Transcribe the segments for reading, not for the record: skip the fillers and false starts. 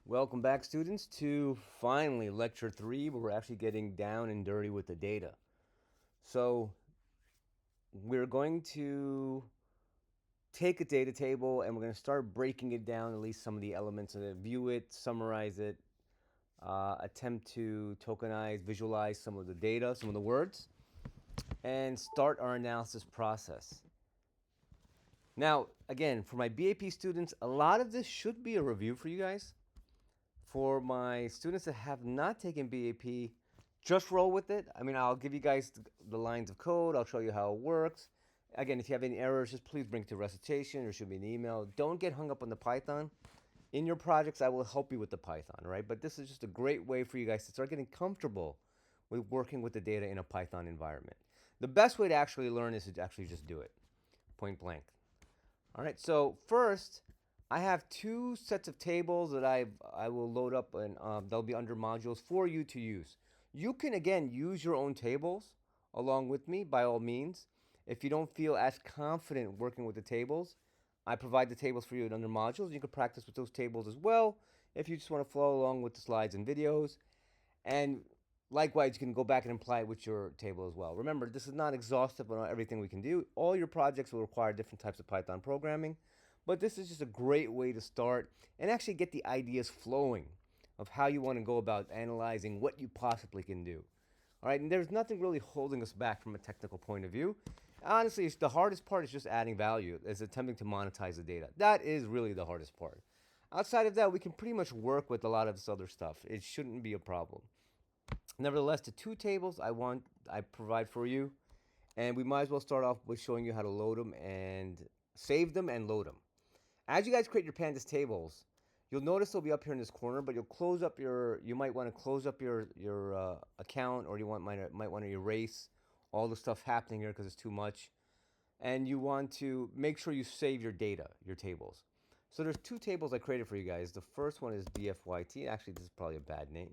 Welcome back, students, to finally lecture 3, where we're actually getting down and dirty with the data. So, we're going to take a data table and we're going to start breaking it down, at least some of the elements of it, view it, summarize it, attempt to tokenize, visualize some of the data, some of the words, and start our analysis process. Now, again, for my BAP students, a lot of this should be a review for you guys. For my students that have not taken BAP, just roll with it. I mean, I'll give you guys the lines of code. I'll show you how it works. Again, if you have any errors, just please bring it to recitation or shoot me an email. Don't get hung up on the Python. In your projects, I will help you with the Python, right? But this is just a great way for you guys to start getting comfortable with working with the data in a Python environment. The best way to actually learn is to actually just do it, point blank. All right, so first, I have two sets of tables that I will load up and they'll be under modules for you to use. You can, again, use your own tables along with me, by all means. If you don't feel as confident working with the tables, I provide the tables for you under modules. You can practice with those tables as well if you just want to follow along with the slides and videos. And likewise, you can go back and apply it with your table as well. Remember, this is not exhaustive on everything we can do. All your projects will require different types of Python programming, but this is just a great way to start and actually get the ideas flowing of how you want to go about analyzing what you possibly can do. All right, and there's nothing really holding us back from a technical point of view. Honestly, it's the hardest part is just adding value, is attempting to monetize the data. That is really the hardest part. Outside of that, we can pretty much work with a lot of this other stuff. It shouldn't be a problem. Nevertheless, the two tables I provide for you, and we might as well start off with showing you how to load them and save them and load them. As you guys create your pandas tables, you'll notice they'll be up here in this corner, but you might want to close up your account, or might want to erase all the stuff happening here because it's too much. And you want to make sure you save your data, your tables. So there's two tables I created for you guys. The first one is DFYT. Actually, this is probably a bad name.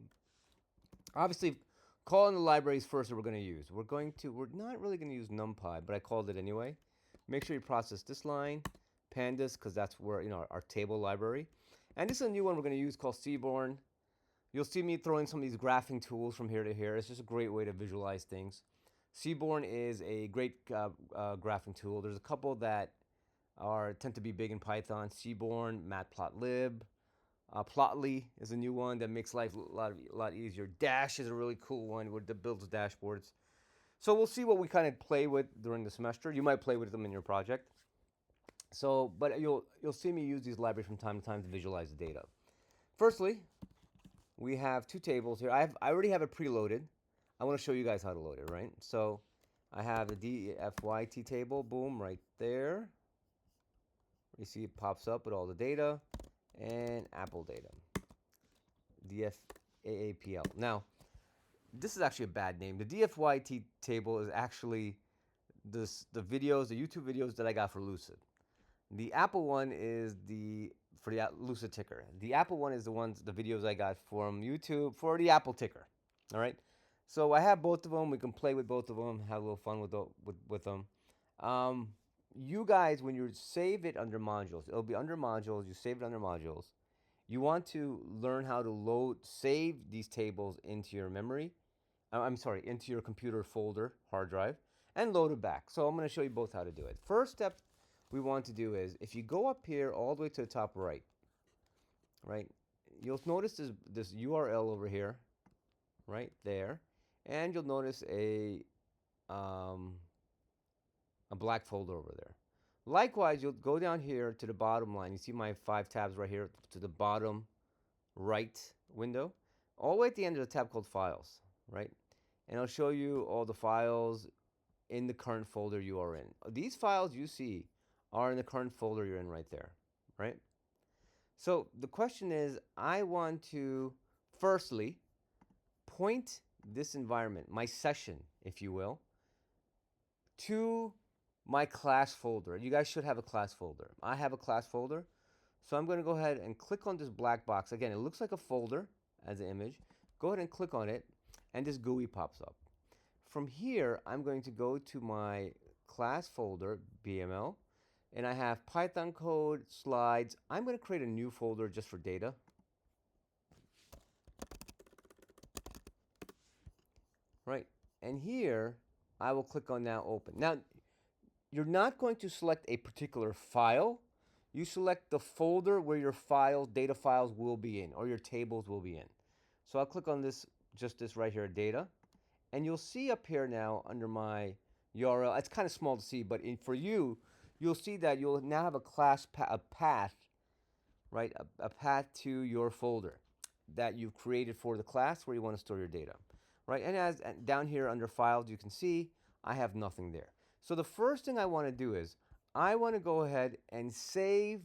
Obviously, call in the libraries first that we're going to use. We're not really going to use NumPy, but I called it anyway. Make sure you process this line, pandas, because that's where, our table library. And this is a new one we're going to use called seaborn. You'll see me throwing some of these graphing tools from here to here. It's just a great way to visualize things. Seaborn is a great graphing tool. There's a couple that tend to be big in Python. Seaborn, Matplotlib, Plotly is a new one that makes life a lot easier. Dash is a really cool one that builds dashboards. So we'll see what we kind of play with during the semester. You might play with them in your project. So, but you'll see me use these libraries from time to time to visualize the data. Firstly, we have two tables here. I already have it preloaded. I want to show you guys how to load it, right? So I have the DFYT table, boom, right there. You see it pops up with all the data and Apple data. DF AAPL. Now, this is actually a bad name. The DFYT table is actually the YouTube videos that I got for Lucid. The Apple one is for the Lucid ticker. The Apple one is the videos I got from YouTube for the Apple ticker. All right. So I have both of them. We can play with both of them, have a little fun with them. You guys, when you save it under modules, it'll be under modules. You save it under modules. You want to learn how to save these tables into your memory. I'm sorry, into your computer folder, hard drive, and load it back. So I'm going to show you both how to do it. First step we want to do is, if you go up here all the way to the top right, you'll notice this URL over here, right there, and you'll notice a black folder over there. Likewise, you'll go down here to the bottom line. You see my 5 tabs right here to the bottom right window. All the way at the end of the tab called Files, right? And it'll show you all the files in the current folder you are in. These files you see are in the current folder you're in right there, right? So the question is, I want to firstly point this environment, my session, if you will, to my class folder. You guys should have a class folder. I have a class folder. So I'm going to go ahead and click on this black box. Again, it looks like a folder as an image. Go ahead and click on it, and this GUI pops up. From here, I'm going to go to my class folder, BML, and I have Python code, slides. I'm going to create a new folder just for data. right? And here, I will click on now open. Now, you're not going to select a particular file. You select the folder where your files, data files will be in, or your tables will be in. So I'll click on this, just this right here, data. And you'll see up here now under my URL, it's kind of small to see, but for you, you'll see that you'll now have a class, a path, right? A path to your folder that you've created for the class where you want to store your data, right? And down here under files, you can see I have nothing there. So the first thing I want to do is I want to go ahead and save.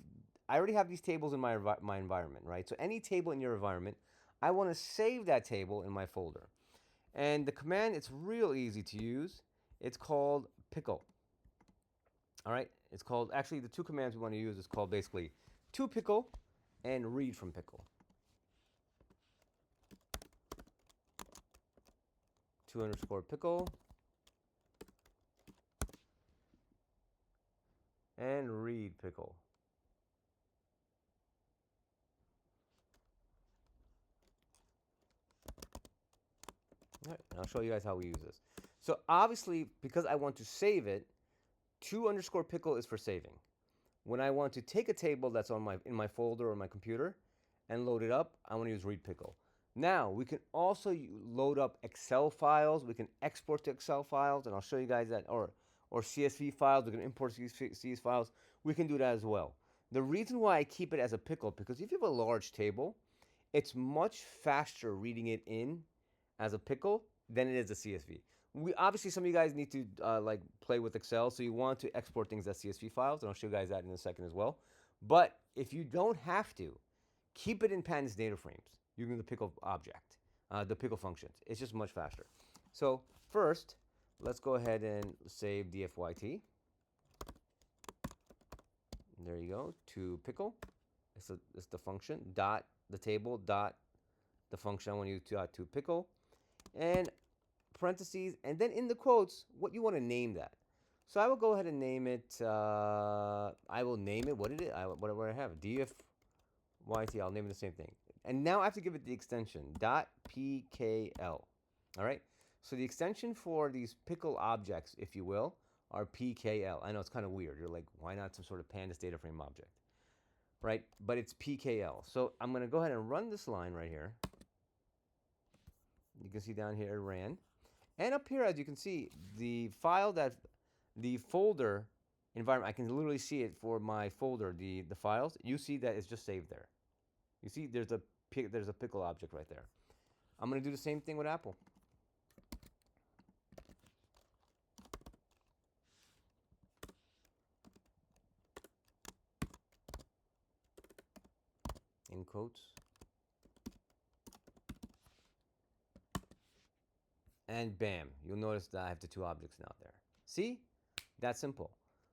I already have these tables in my environment, right? So any table in your environment, I want to save that table in my folder. And the command, it's real easy to use. It's called pickle. All right, it's called, actually the two commands we want to use is called basically to pickle and read from pickle. To underscore pickle and read pickle. All right, I'll show you guys how we use this. So obviously, because I want to save it, to underscore pickle is for saving. When I want to take a table that's in my folder or my computer and load it up, I want to use read pickle. Now, we can also load up Excel files. We can export to Excel files, and I'll show you guys that, or CSV files. We can import CSV files. We can do that as well. The reason why I keep it as a pickle, because if you have a large table, it's much faster reading it in as a pickle than it is a CSV. Obviously, some of you guys need to like play with Excel, so you want to export things as CSV files, and I'll show you guys that in a second as well. But if you don't have to, keep it in pandas data frames using the pickle object, the pickle functions. It's just much faster. So first, let's go ahead and save dfyt. There you go, to pickle. It's the function, dot the table, dot the function I want to use to pickle, and parentheses, and then in the quotes, what you want to name that. So I will go ahead and name it, I will name it, what whatever I have, dfyt, I'll name it the same thing. And now I have to give it the extension, .pkl, all right? So the extension for these pickle objects, if you will, are pkl. I know it's kind of weird. You're like, why not some sort of pandas data frame object, right? But it's pkl. So I'm going to go ahead and run this line right here. You can see down here it ran. And up here, as you can see, the folder environment, I can literally see it for my folder, the files. You see that it's just saved there. You see there's a pickle object right there. I'm going to do the same thing with Apple. In quotes. And bam, you'll notice that I have the two objects now there. See? That's simple.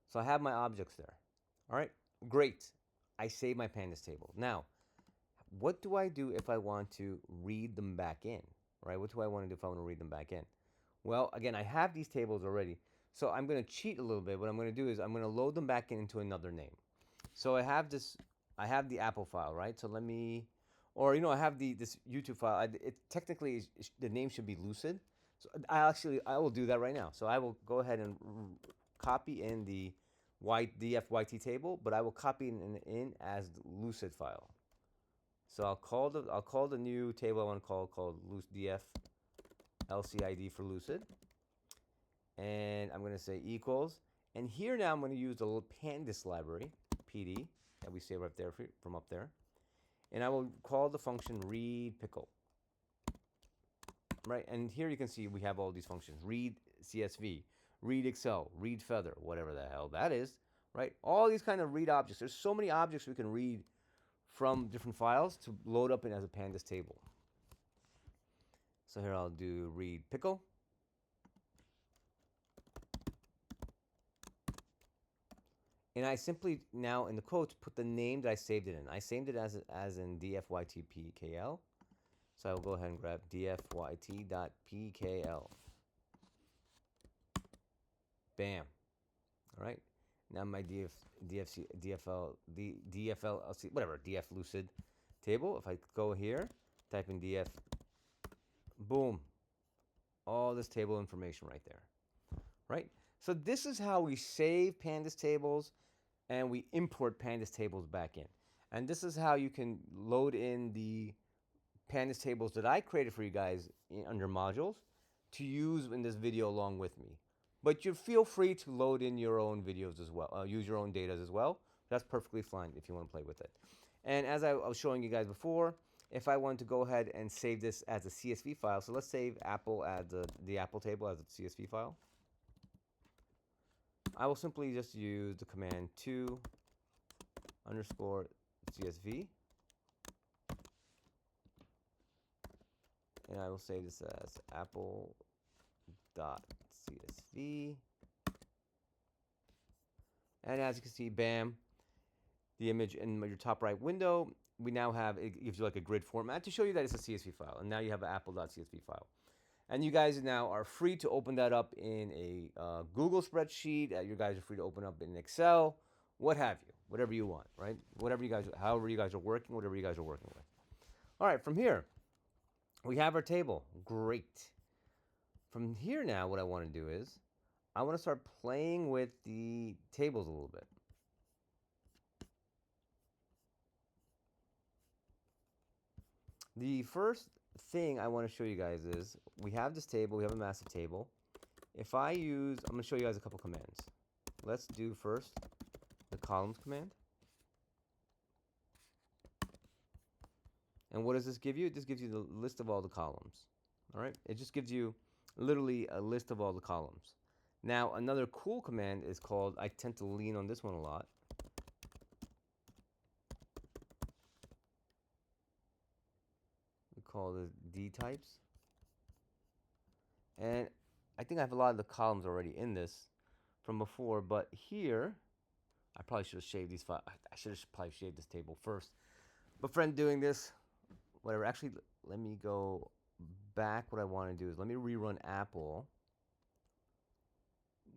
So I have my objects there. All right, great. I save my pandas table. Now, what do I do if I want to read them back in? Right? What do I want to do if I want to read them back in? Well, again, I have these tables already. So I'm going to cheat a little bit. What I'm going to do is I'm going to load them back into another name. So I have the Apple file, right? So let me, or I have this YouTube file. Technically, the name should be Lucid. So I will do that right now. So I will go ahead and copy in the dfyt table, but I will copy it in as the Lucid file. So I'll call the new table I want to called df LCID for Lucid, and I'm going to say equals. And here now I'm going to use the little pandas library PD that we saved up there from up there, and I will call the function read pickle. Right, and here you can see we have all these functions: read CSV, read Excel, read feather, whatever the hell that is. Right, all these kind of read objects. There's so many objects we can read from different files to load up in as a pandas table. So here I'll do read pickle. And I simply now in the quotes put the name that I saved it in. I saved it as in dfytpkl. So I will go ahead and grab dfyt.pkl. Bam. All right. Now my df lucid table. If I go here, type in df, boom. all this table information right there, right? So this is how we save pandas tables and we import pandas tables back in. And this is how you can load in the pandas tables that I created for you guys under modules to use in this video along with me. But you feel free to load in your own videos as well, use your own data as well. That's perfectly fine if you want to play with it. And as I was showing you guys before, if I want to go ahead and save this as a CSV file, so let's save Apple as the Apple table as a CSV file. I will simply just use the command to underscore CSV. And I will save this as apple.csv. And as you can see, bam, the image in your top right window, we now have, it gives you like a grid format to show you that it's a CSV file. And now you have an apple.csv file. And you guys now are free to open that up in a Google spreadsheet. You guys are free to open up in Excel, what have you, whatever you want, right? Whatever you guys, however you guys are working, whatever you guys are working with. All right, from here, we have our table. Great. From here now, what I want to do is, I want to start playing with the tables a little bit. The first thing I want to show you guys is, we have this table, we have a massive table. If I use, I'm going to show you guys a couple commands. Let's do first the columns command. And what does this give you? This gives you the list of all the columns. All right? It just gives you literally a list of all the columns. Now, another cool command is called, I tend to lean on this one a lot. We call this D types. And I think I have a lot of the columns already in this from before, but here, I probably should have shaved these files. I should have probably shaved this table first. But friend, doing this, whatever. Actually, let me go back. What I want to do is let me rerun Apple.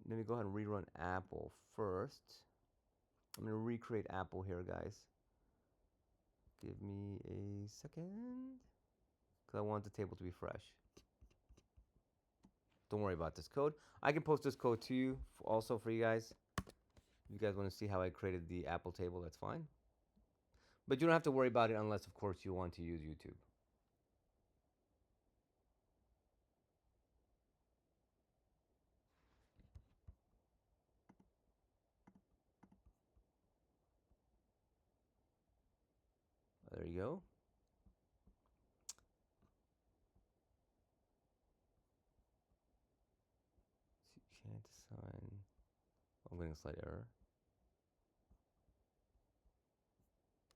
Let me go ahead and rerun Apple first. I'm going to recreate Apple here, guys. Give me a second, because I want the table to be fresh. Don't worry about this code. I can post this code to you also for you guys. If you guys want to see how I created the Apple table, that's fine. But you don't have to worry about it unless, of course, you want to use YouTube. There you go. Can't assign. I'm getting a slight error.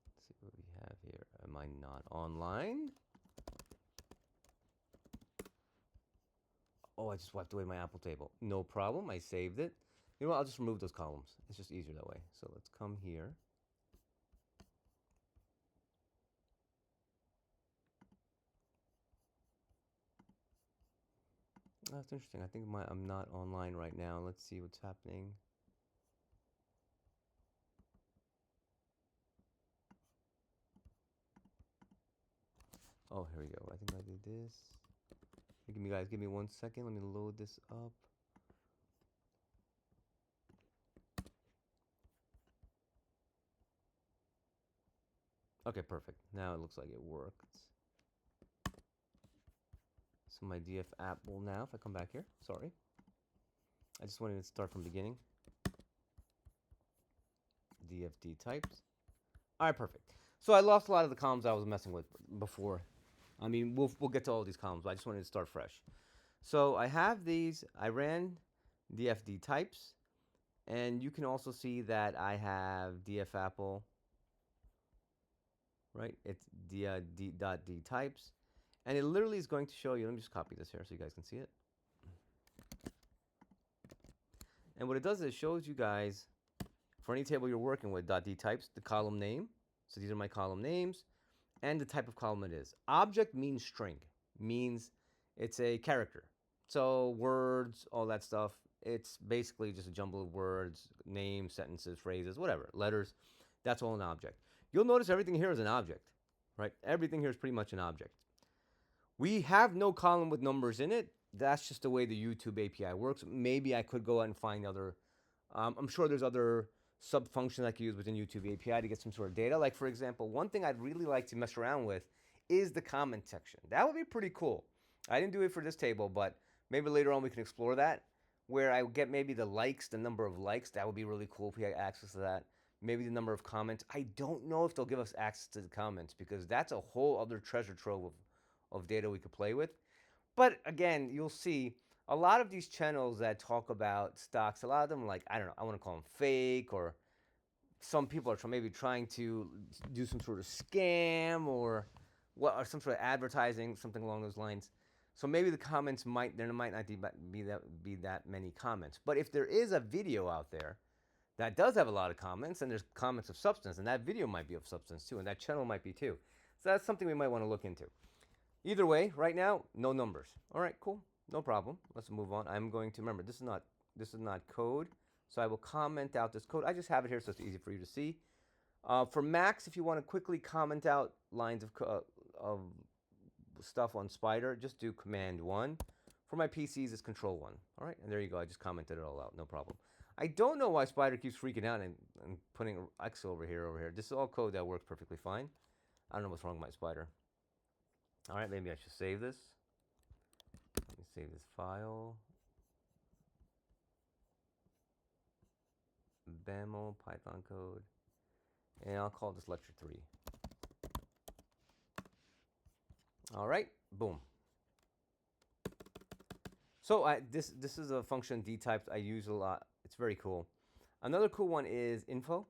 Let's see what we have here. Am I not online? Oh, I just wiped away my Apple table. No problem. I saved it. You know what? I'll just remove those columns. It's just easier that way. So let's come here. Oh, that's interesting. I think I'm not online right now. Let's see what's happening. Oh, here we go. I think I did this. Give me 1 second. Let me load this up. Okay, perfect. Now it looks like it worked. So my DF app will now, if I come back here, sorry. I just wanted to start from the beginning. DFD types. All right, perfect. So I lost a lot of the columns I was messing with before. I mean, we'll get to all these columns, but I just wanted to start fresh. So I have these. I ran DFD types, and you can also see that I have DF Apple. Right? It's D types, and it literally is going to show you. Let me just copy this here so you guys can see it. And what it does is it shows you guys, for any table you're working with, .d types, the column name. So these are my column names, and the type of column it is. Object means string, means it's a character. So words, all that stuff, it's basically just a jumble of words, names, sentences, phrases, whatever, letters. That's all an object. You'll notice everything here is an object, right? Everything here is pretty much an object. We have no column with numbers in it, that's just the way the YouTube API works. Maybe I could go out and find other. I'm sure there's other sub functions I could use within YouTube API to get some sort of data. Like for example, one thing I'd really like to mess around with is the comment section. That would be pretty cool. I didn't do it for this table, but maybe later on we can explore that. Where I would get maybe the likes, the number of likes. That would be really cool if we had access to that. Maybe the number of comments. I don't know if they'll give us access to the comments because that's a whole other treasure trove of data we could play with. But again, you'll see a lot of these channels that talk about stocks, a lot of them, like, I don't know, I want to call them fake, or some people are maybe trying to do some sort of scam or what, or some sort of advertising, something along those lines. So maybe the comments there might not be that many comments. But if there is a video out there that does have a lot of comments, and there's comments of substance, and that video might be of substance too, and that channel might be too. So that's something we might want to look into. Either way, right now, no numbers. All right, cool, no problem. Let's move on. I'm going to remember this is not code, so I will comment out this code. I just have it here so it's easy for you to see. For Macs, if you want to quickly comment out lines of stuff on Spider, just do Command 1. For my PCs, it's Control 1. All right, and there you go. I just commented it all out, no problem. I don't know why Spider keeps freaking out and putting X over here. This is all code that works perfectly fine. I don't know what's wrong with my Spider. All right, maybe I should save this. Let me save this file. BAML, Python code. And I'll call this lecture 3. All right, boom. So this is a function dtyped I use a lot. It's very cool. Another cool one is info.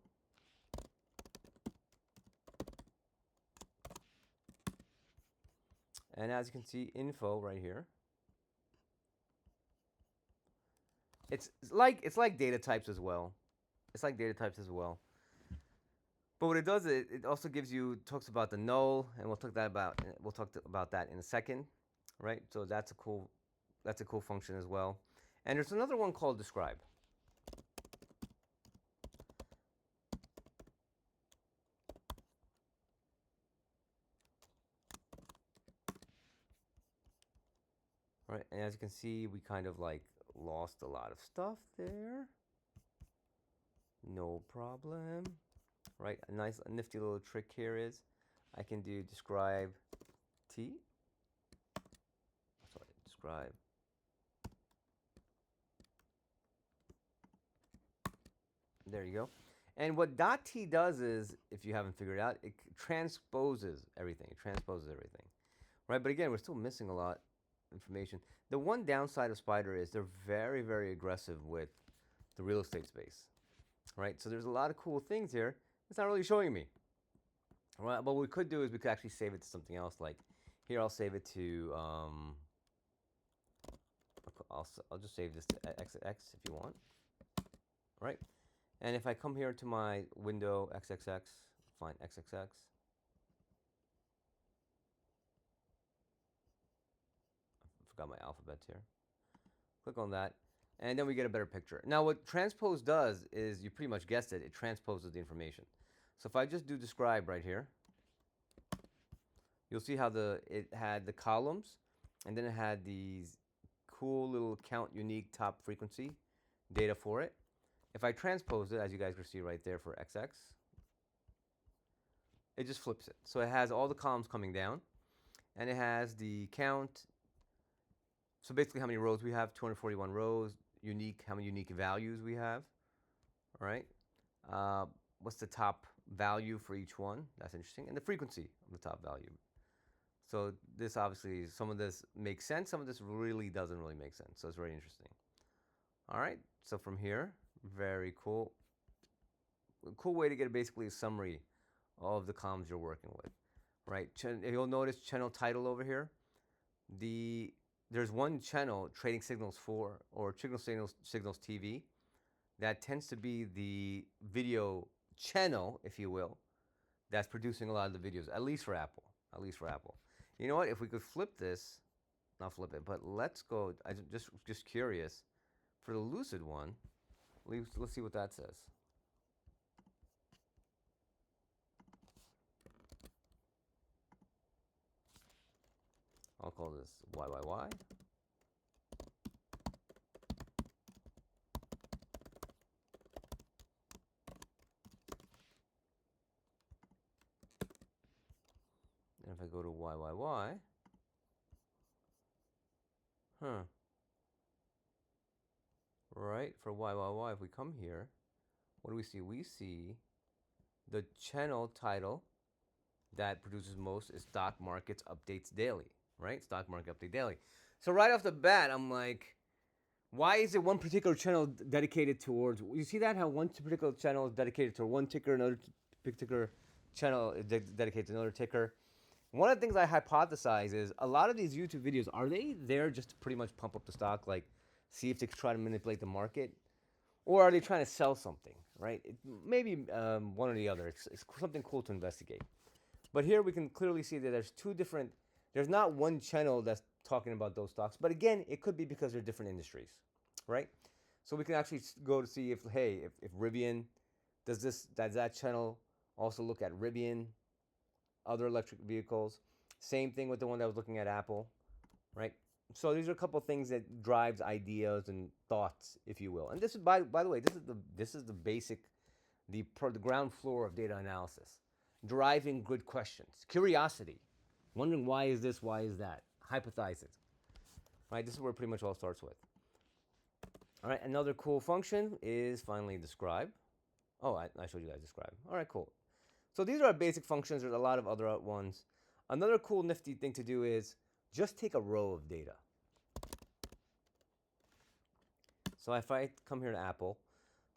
And as you can see, info right here. It's like data types as well. It's like data types as well. But what it does, it also talks about the null, and we'll talk about that in a second, right? So that's a cool function as well. And there's another one called describe. Right, and as you can see, we kind of like lost a lot of stuff there. No problem. Right, a nifty little trick here is I can do describe t. Sorry, describe. There you go. And what .t does is, if you haven't figured it out, it transposes everything. Right, but again, we're still missing a lot of information. The one downside of Spider is they're very, very aggressive with the real estate space. Right, so there's a lot of cool things here. It's not really showing me. Right, but what we could do is we could actually save it to something else. Like here, I'll save it to. I'll just save this to XXX if you want. Right, and if I come here to my window XXX, find XXX. I forgot my alphabets here. Click on that, and then we get a better picture. Now, what transpose does is, you pretty much guessed it, it transposes the information. So if I just do describe right here, you'll see how it had the columns, and then it had these cool little count unique top frequency data for it. If I transpose it, as you guys can see right there for XX, it just flips it. So it has all the columns coming down, and it has the count. So basically how many rows we have, 241 rows, how many unique values we have, all right? What's the top value for each one? That's interesting. And the frequency of the top value. So this obviously, some of this makes sense, some of this really doesn't really make sense. So it's very interesting. All right, so from here, very cool. A cool way to get basically a summary of the columns you're working with, right? You'll notice channel title over here. There's one channel, Trading Signals 4, or Signals TV, that tends to be the video channel, if you will, that's producing a lot of the videos, at least for Apple. You know what? If we could flip this, not flip it, but let's go. I'm just curious. For the Lucid one, let's see what that says. I'll call this YYY. if I go to YYY, huh, right, for YYY, if we come here, what do we see? We see the channel title that produces most is Stock Markets Updates Daily, right? Stock Market Update Daily. So right off the bat, I'm like, why is it one particular channel dedicated towards? You see that how one particular channel is dedicated to one ticker, another particular channel is dedicated to another ticker. One of the things I hypothesize is a lot of these YouTube videos, are they there just to pretty much pump up the stock, like see if they can try to manipulate the market, or are they trying to sell something, right? Maybe one or the other. It's something cool to investigate. But here we can clearly see that there's two different, there's not one channel that's talking about those stocks. But again, it could be because they're different industries, right? So we can actually go to see if, hey, if Rivian, does that channel also look at Rivian, other electric vehicles? Same thing with the one that was looking at Apple, right? So these are a couple of things that drives ideas and thoughts, if you will. And this is, by the way, this is the basic, the ground floor of data analysis. Driving good questions, curiosity, wondering why is this, why is that, hypothesize it, right? This is where it pretty much all starts with. All right, another cool function is finally describe. Oh, I showed you guys describe. All right, cool. So these are our basic functions. There's a lot of other ones. Another cool nifty thing to do is just take a row of data. So if I come here to Apple,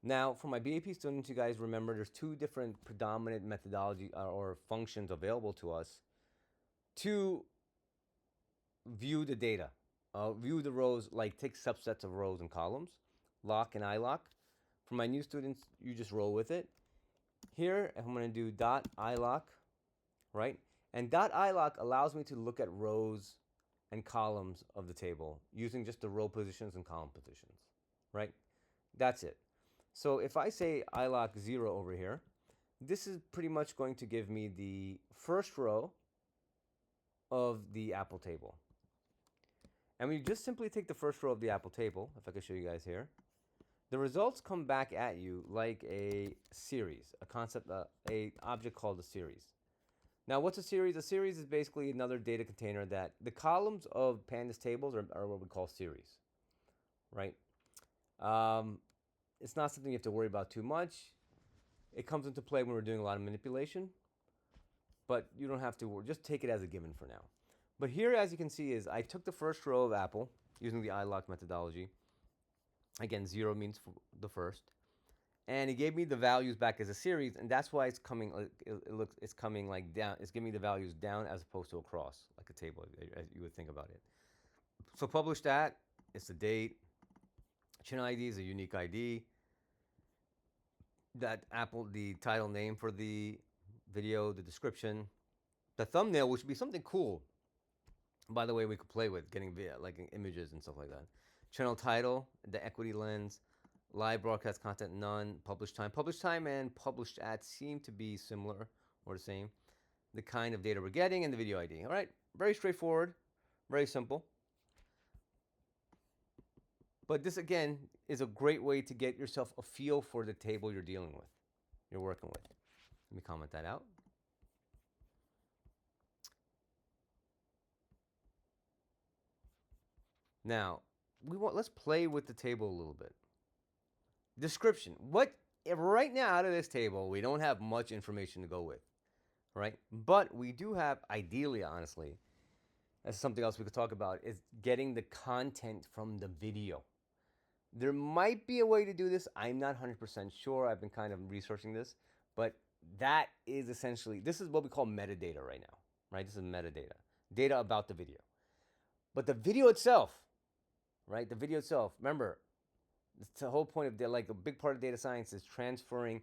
now for my BAP students, you guys remember there's two different predominant methodology or functions available to us to view the data. View the rows, like take subsets of rows and columns, lock and iLock. For my new students, you just roll with it. Here, I'm going to do .ilock, right? And .ilock allows me to look at rows and columns of the table using just the row positions and column positions, right? That's it. So if I say ilock 0 over here, this is pretty much going to give me the first row of the Apple table. And we just simply take the first row of the Apple table, if I could show you guys here. The results come back at you like a series, a concept, a object called a series. Now, what's a series? A series is basically another data container that the columns of pandas tables are what we call series, right? It's not something you have to worry about too much. It comes into play when we're doing a lot of manipulation, but you don't have to just take it as a given for now. But here, as you can see, is I took the first row of Apple using the iLock methodology. Again, 0 means the first. And it gave me the values back as a series, and that's why it's coming. It's coming like down. It's giving me the values down as opposed to across, like a table, as you would think about it. So publish that. It's the date. Channel ID is a unique ID. That Apple, the title name for the video, the description, the thumbnail, which would be something cool. By the way, we could play with getting like images and stuff like that. Channel title, the equity lens, live broadcast content, none. Published time and published at seem to be similar or the same. The kind of data we're getting and the video ID. All right, very straightforward, very simple. But this, again, is a great way to get yourself a feel for the table you're dealing with, you're working with. Let me comment that out. Now, let's play with the table a little bit. Description. What right now out of this table, we don't have much information to go with, right? But we do have, ideally, honestly, that's something else we could talk about, is getting the content from the video. There might be a way to do this. I'm not 100% sure. I've been kind of researching this, but that is essentially, this is what we call metadata right now, right? This is metadata, data about the video. But the video itself, right? The video itself, remember, it's the whole point of like a big part of data science is transferring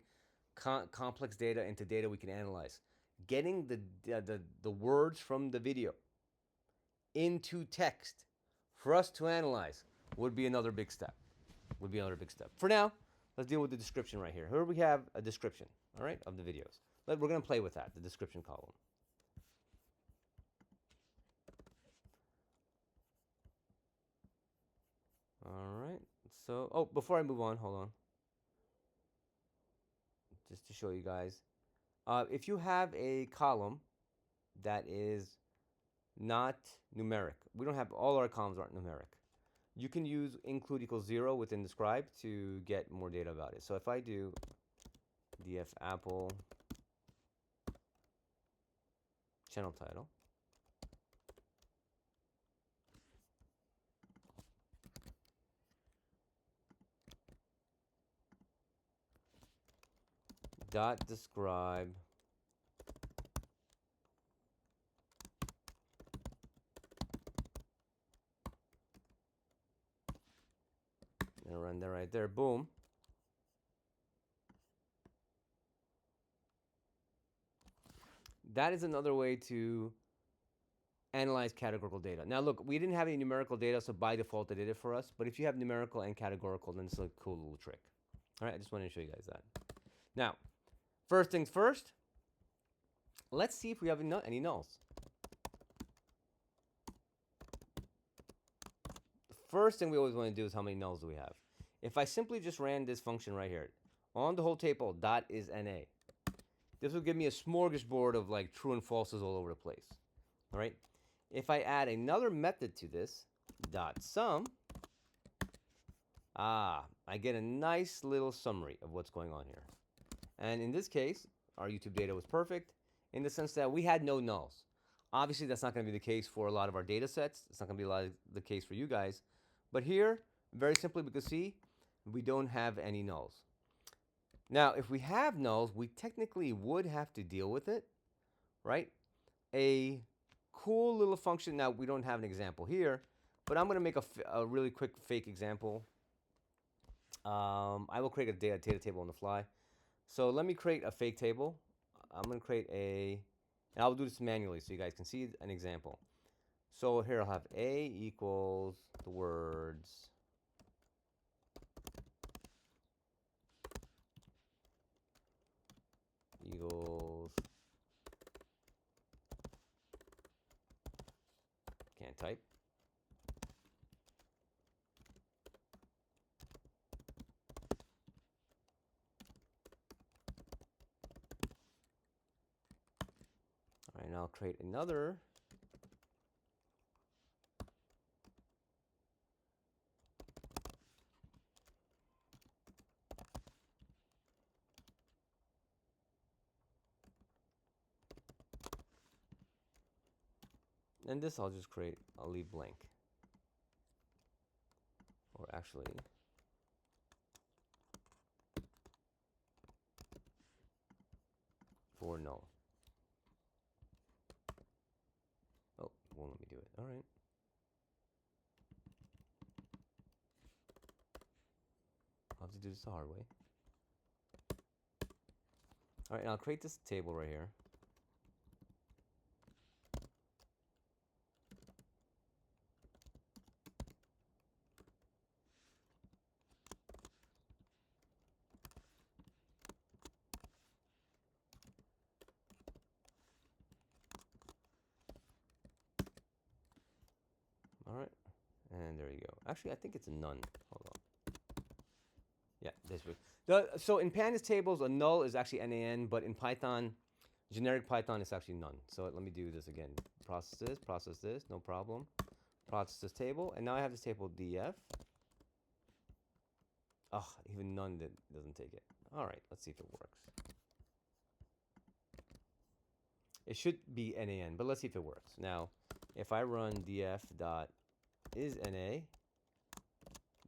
complex data into data we can analyze. Getting the words from the video into text for us to analyze would be another big step. For now, let's deal with the description right here. Here we have a description, all right, of the videos. We're going to play with that, the description column. All right. So, before I move on, hold on. Just to show you guys. If you have a column that is not numeric. We don't have, all our columns aren't numeric. You can use include equals 0 within describe to get more data about it. So if I do df apple channel title, dot describe and run that right there, boom. That is another way to analyze categorical data. Now look, we didn't have any numerical data, so by default it did it for us. But if you have numerical and categorical, then it's a cool little trick. All right, I just wanted to show you guys that. Now, first things first, let's see if we have any nulls. The first thing we always want to do is how many nulls do we have. If I simply just ran this function right here, on the whole table, dot is NA, this will give me a smorgasbord of like true and falses all over the place. All right. If I add another method to this, dot sum, I get a nice little summary of what's going on here. And in this case, our YouTube data was perfect in the sense that we had no nulls. Obviously, that's not going to be the case for a lot of our data sets. It's not going to be a lot of the case for you guys. But here, very simply, we can see we don't have any nulls. Now, if we have nulls, we technically would have to deal with it, right? A cool little function. Now, we don't have an example here, but I'm going to make a really quick fake example. I will create a data table on the fly. So let me create a fake table. I'm going to create and I'll do this manually so you guys can see an example. So here I'll have A equals the words equals, can't type. All right, now I'll create another. And this I'll just create, I'll leave blank. Or actually, for null. Oh, it won't let me do it. All right. I'll have to do this the hard way. All right, now I'll create this table right here. All right, and there you go. Actually, I think it's a none. Hold on. Yeah, this way. So in pandas tables, a null is actually nan, but in Python, generic Python, it's actually none. So let me do this again. Process this, no problem. Process this table, and now I have this table df. Oh, even none doesn't take it. All right, let's see if it works. It should be nan, but let's see if it works. Now, if I run df dot is na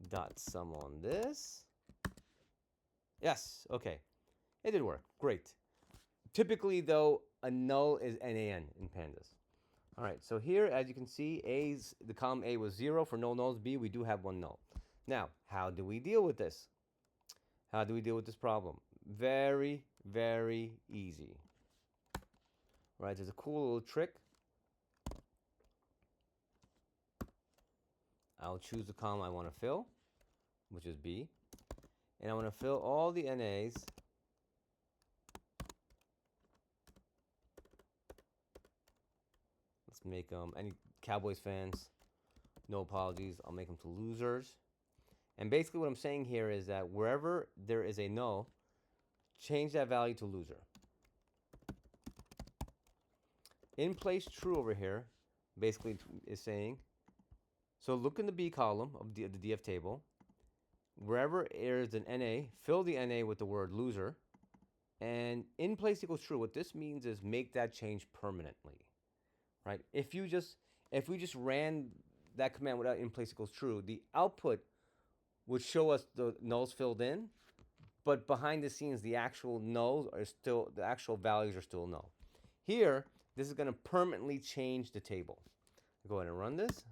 dot sum on this. Yes, okay. It did work. Great. Typically, though, a null is nan in pandas. All right, so here, as you can see, the column A was 0 for no nulls. B, we do have one null. Now, how do we deal with this? How do we deal with this problem? Very, very easy. All right, there's a cool little trick. I'll choose the column I want to fill, which is B. And I want to fill all the NAs let's make any Cowboys fans, no apologies, I'll make them to losers. And basically what I'm saying here is that wherever there is a null, change that value to loser. in place true over here basically is saying, so look in the B column of the DF table. Wherever there's an NA, fill the NA with the word loser. And in place equals true. What this means is make that change permanently, right? If we just ran that command without in place equals true, the output would show us the nulls filled in, but behind the scenes, the actual values are still null. Here, this is going to permanently change the table. Go ahead and run this.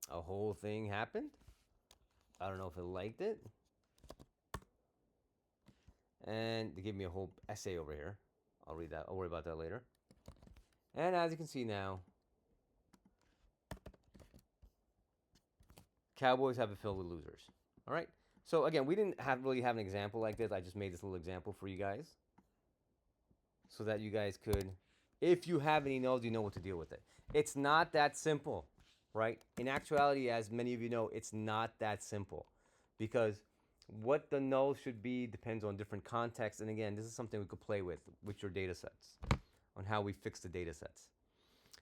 A whole thing happened. I don't know if it liked it. And they gave me a whole essay over here. I'll read that. I'll worry about that later. And as you can see now, Cowboys have it filled with losers. All right. So again, we didn't really have an example like this. I just made this little example for you guys, so that you guys could, if you have any nulls, you know what to deal with it. It's not that simple, right? In actuality, as many of you know, it's not that simple, because what the null should be depends on different contexts. And again, this is something we could play with your data sets, on how we fix the data sets.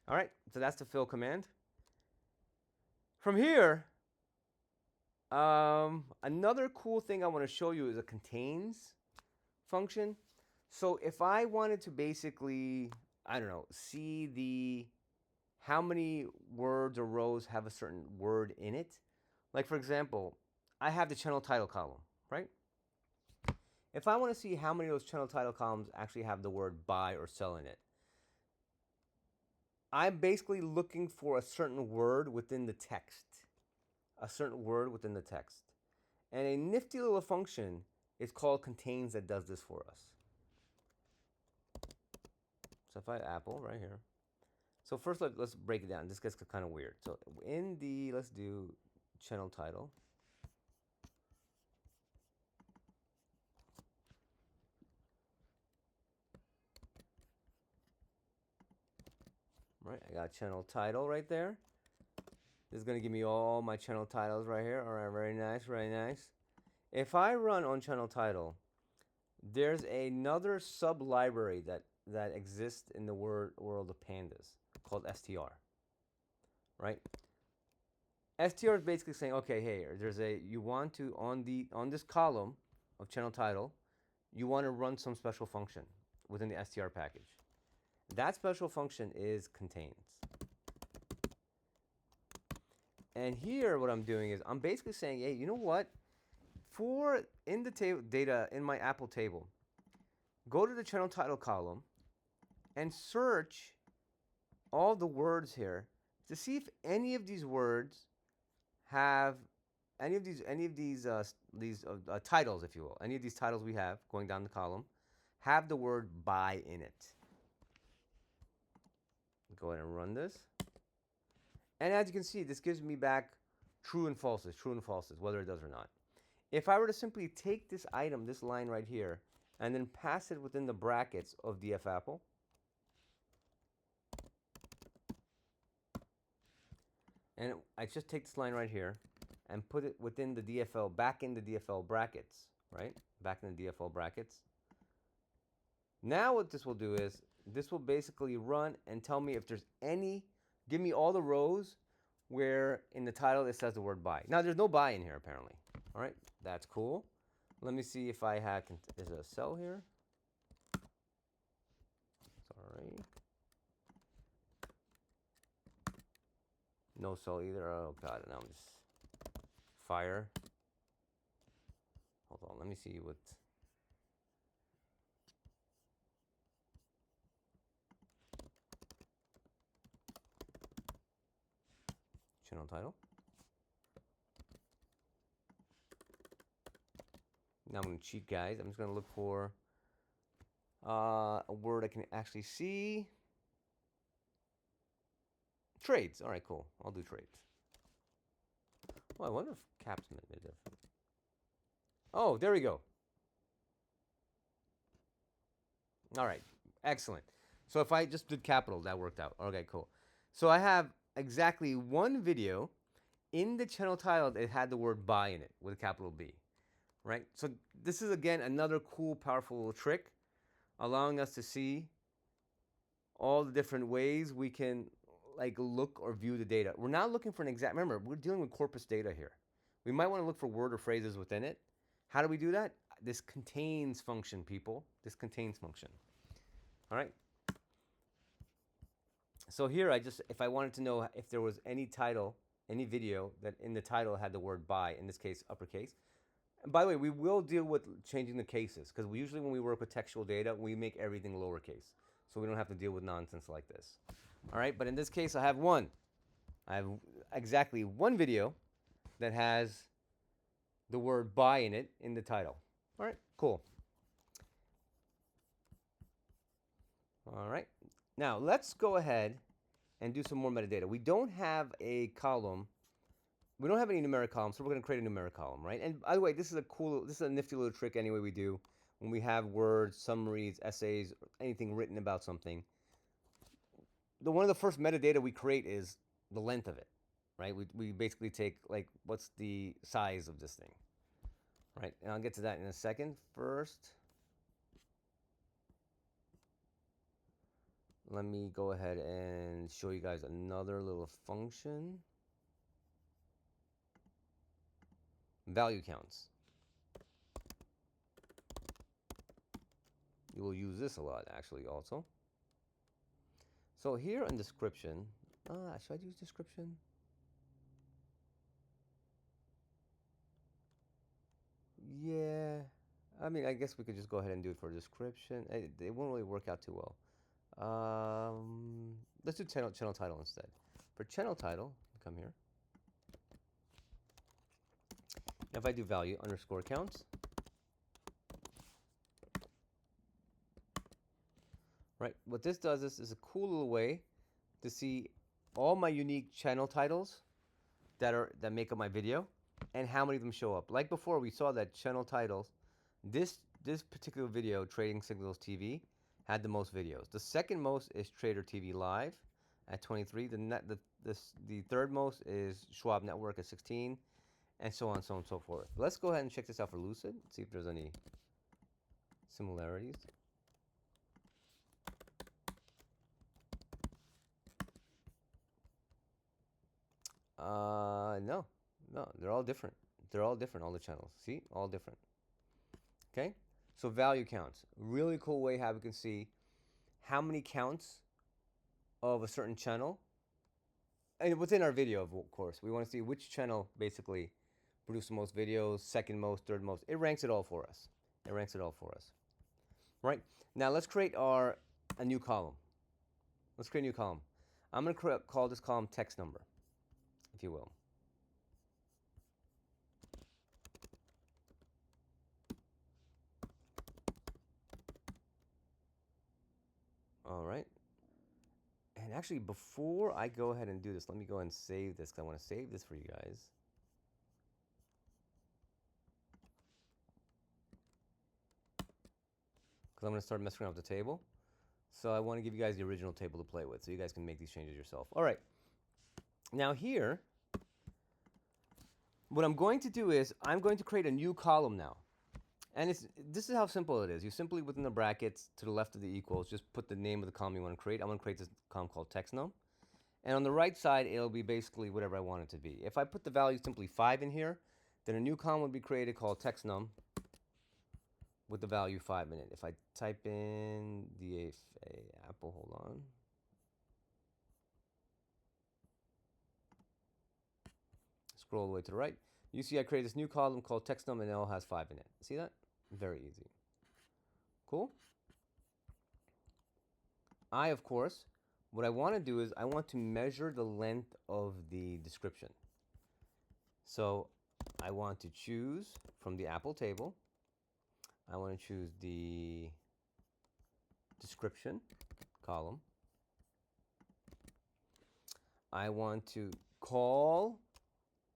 All right, so that's the fill command. From here, another cool thing I want to show you is a contains function. So if I wanted to basically, I don't know, see how many words or rows have a certain word in it. Like for example, I have the channel title column, right? If I want to see how many of those channel title columns actually have the word buy or sell in it, I'm basically looking for a certain word within the text. A certain word within the text. And a nifty little function is called contains that does this for us. So if I Apple right here. So first let's break it down. This gets kind of weird. So let's do channel title. Right, I got channel title right there. This is going to give me all my channel titles right here. All right, very nice, very nice. If I run on channel title, there's another sub-library that exists in the world of pandas called str, right? Str is basically saying, okay, hey, you want to, on this column of channel title, you want to run some special function within the str package. That special function is contains. And here what I'm doing is I'm basically saying, hey, you know what? In the data in my Apple table, go to the channel title column and search all the words here to see if any of these words have any of these titles, if you will, any of these titles we have going down the column have the word buy in it. Go ahead and run this. And as you can see, this gives me back true and falses, whether it does or not. If I were to simply take this item, this line right here, and then pass it within the brackets of DF Apple, and I just take this line right here and put it within the DFL, back in the DFL brackets, right? Back in the DFL brackets. Now what this will do is, this will basically run and tell me if there's give me all the rows where in the title it says the word buy. Now there's no buy in here apparently. All right, that's cool. Let me see if I had, is there a cell here? Sorry. No cell either. Oh god, now I'm just fire. Hold on, let me see what. Channel title. Now I'm going to cheat, guys. I'm just going to look for a word I can actually see. Trades. All right, cool. I'll do trades. Well, I wonder if caps made a difference. Oh, there we go. All right, excellent. So if I just did capital, that worked out. Okay, cool. So I have exactly one video in the channel title that had the word buy in it with a capital B, right? So this is, again, another cool, powerful little trick allowing us to see all the different ways we can like look or view the data. We're not looking for an exact, remember, we're dealing with corpus data here. We might want to look for word or phrases within it. How do we do that? This contains function, people. This contains function. All right. So here if I wanted to know if there was any title, any video that in the title had the word by, in this case, uppercase. And by the way, we will deal with changing the cases because we usually when we work with textual data, we make everything lowercase. So we don't have to deal with nonsense like this. All right, but in this case, I have one. I have exactly one video that has the word by in it in the title. All right, cool. All right, now let's go ahead and do some more metadata. We don't have a column. We don't have any numeric columns, so we're going to create a numeric column, right? And by the way, this is a nifty little trick anyway we do when we have words, summaries, essays, anything written about something. One of the first metadata we create is the length of it, right? We basically take like what's the size of this thing, right? And I'll get to that in a second. First, let me go ahead and show you guys another little function. Value counts. You will use this a lot actually also. So here in description, should I use description? Yeah, I mean, I guess we could just go ahead and do it for description. It won't really work out too well. Let's do channel title instead. For channel title, come here. If I do value underscore counts, right? What this does is a cool little way to see all my unique channel titles that make up my video and how many of them show up. Like before, we saw that channel titles. This particular video, Trading Signals TV, had the most videos. The second most is Trader TV Live at 23. The third most is Schwab Network at 16, and so on, so on, and so forth. Let's go ahead and check this out for Lucid. See if there's any similarities. No, they're all different. They're all different, all the channels. See, all different. Okay, so value counts. Really cool way how we can see how many counts of a certain channel. And within our video, of course, we want to see which channel basically produced the most videos, second most, third most. It ranks it all for us. It ranks it all for us. Right, now let's create a new column. Let's create a new column. I'm going to call this column text number, if you will. All right. And actually, before I go ahead and do this, let me go and save this because I want to save this for you guys. Because I'm going to start messing around with the table. So I want to give you guys the original table to play with so you guys can make these changes yourself. All right. Now here, what I'm going to do is I'm going to create a new column now. And this is how simple it is. You simply, within the brackets to the left of the equals, just put the name of the column you want to create. I'm going to create this column called textnum. And on the right side, it'll be basically whatever I want it to be. If I put the value simply 5 in here, then a new column would be created called textnum with the value 5 in it. If I type in the Apple, hold on. Scroll all the way to the right. You see I created this new column called textnum and it all has 5 in it. See that? Very easy. Cool. Of course, what I want to do is I want to measure the length of the description. So I want to choose from the Apple table. I want to choose the description column. I want to call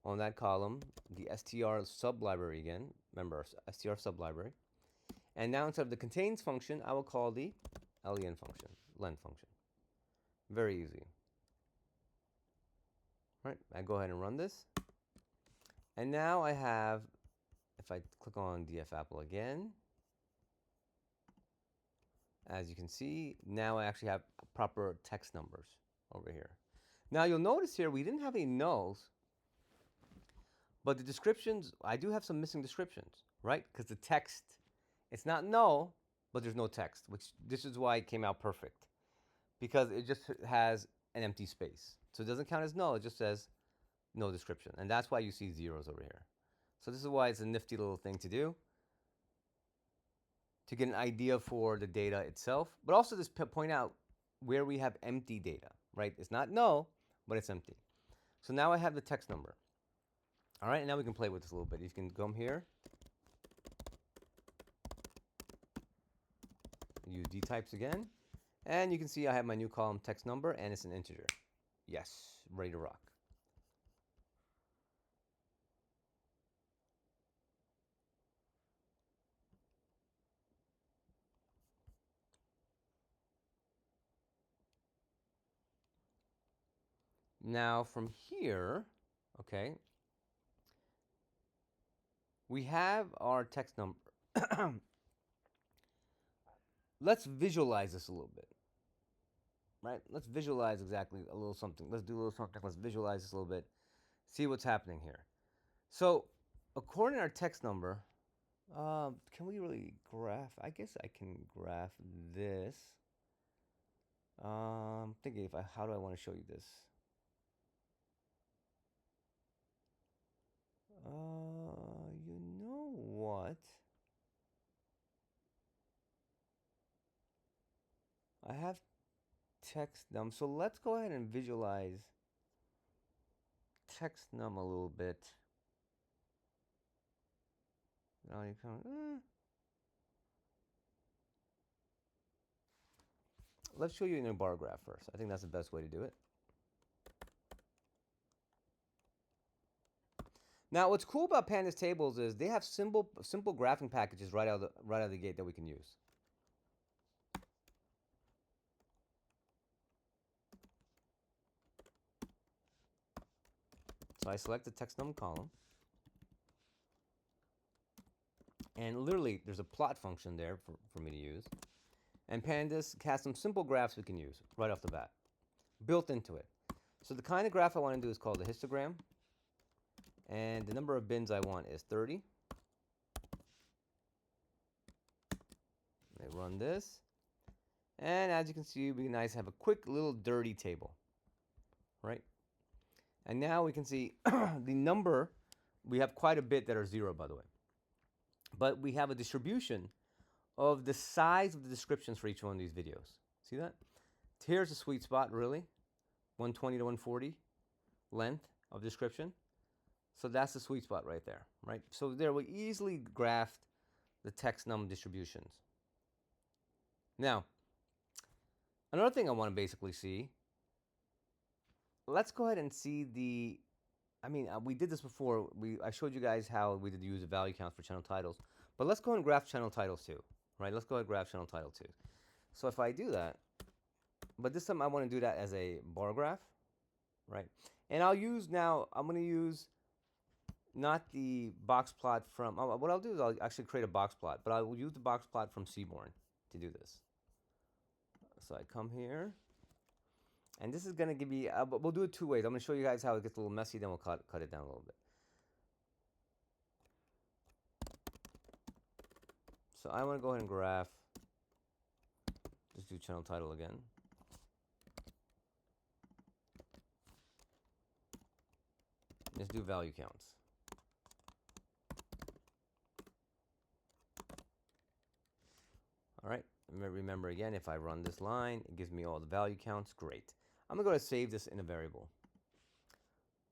on that column the str sublibrary again. Remember, str sublibrary. And now instead of the contains function, I will call the len function, Very easy. All right, I go ahead and run this. And now I have, if I click on df Apple again, as you can see, now I actually have proper text numbers over here. Now you'll notice here we didn't have any nulls, but the descriptions, I do have some missing descriptions, right? Because the text, it's not null, but there's no text, which this is why it came out perfect. Because it just has an empty space. So it doesn't count as null, it just says no description. And that's why you see zeros over here. So this is why it's a nifty little thing to do, to get an idea for the data itself, but also just point out where we have empty data, right? It's not null, but it's empty. So now I have the text number. All right, and now we can play with this a little bit. You can come here, use D types again, and you can see I have my new column text number, and it's an integer. Yes, ready to rock. Now from here, okay, we have our text number. Let's visualize this a little bit, right? Let's visualize exactly a little something. Let's do a little something. Let's visualize this a little bit, see what's happening here. So according to our text number, can we really graph? I guess I can graph this. Thinking how do I want to show you this? You know what? I have text num, so let's go ahead and visualize text num a little bit. Now you come. Let's show you in a bar graph first. I think that's the best way to do it. Now, what's cool about pandas tables is they have simple graphing packages right out of the gate that we can use. So I select the text num column, and literally there's a plot function there for me to use. And pandas has some simple graphs we can use right off the bat, built into it. So the kind of graph I want to do is called a histogram. And the number of bins I want is 30. I run this. And as you can see, we can nice have a quick little dirty table, right? And now we can see the number. We have quite a bit that are 0, by the way. But we have a distribution of the size of the descriptions for each one of these videos. See that? Here's the sweet spot, really. 120 to 140 length of description. So that's the sweet spot right there, right? So there we easily graphed the text num distributions. Now, another thing I want to basically see, let's go ahead and see we did this before. I showed you guys how we did use the value counts for channel titles. But let's go ahead and graph channel titles too, right? Let's go ahead and graph channel title too. So if I do that, but this time I want to do that as a bar graph, right? And I'm going to use not the box plot from, what I'll do is I'll actually create a box plot, but I will use the box plot from Seaborn to do this. So I come here, and this is going to give me, we'll do it two ways. I'm going to show you guys how it gets a little messy, then we'll cut it down a little bit. So I want to go ahead and graph, just do channel title again. Let's do value counts. All right, remember again, if I run this line, it gives me all the value counts. Great. I'm going to go to save this in a variable.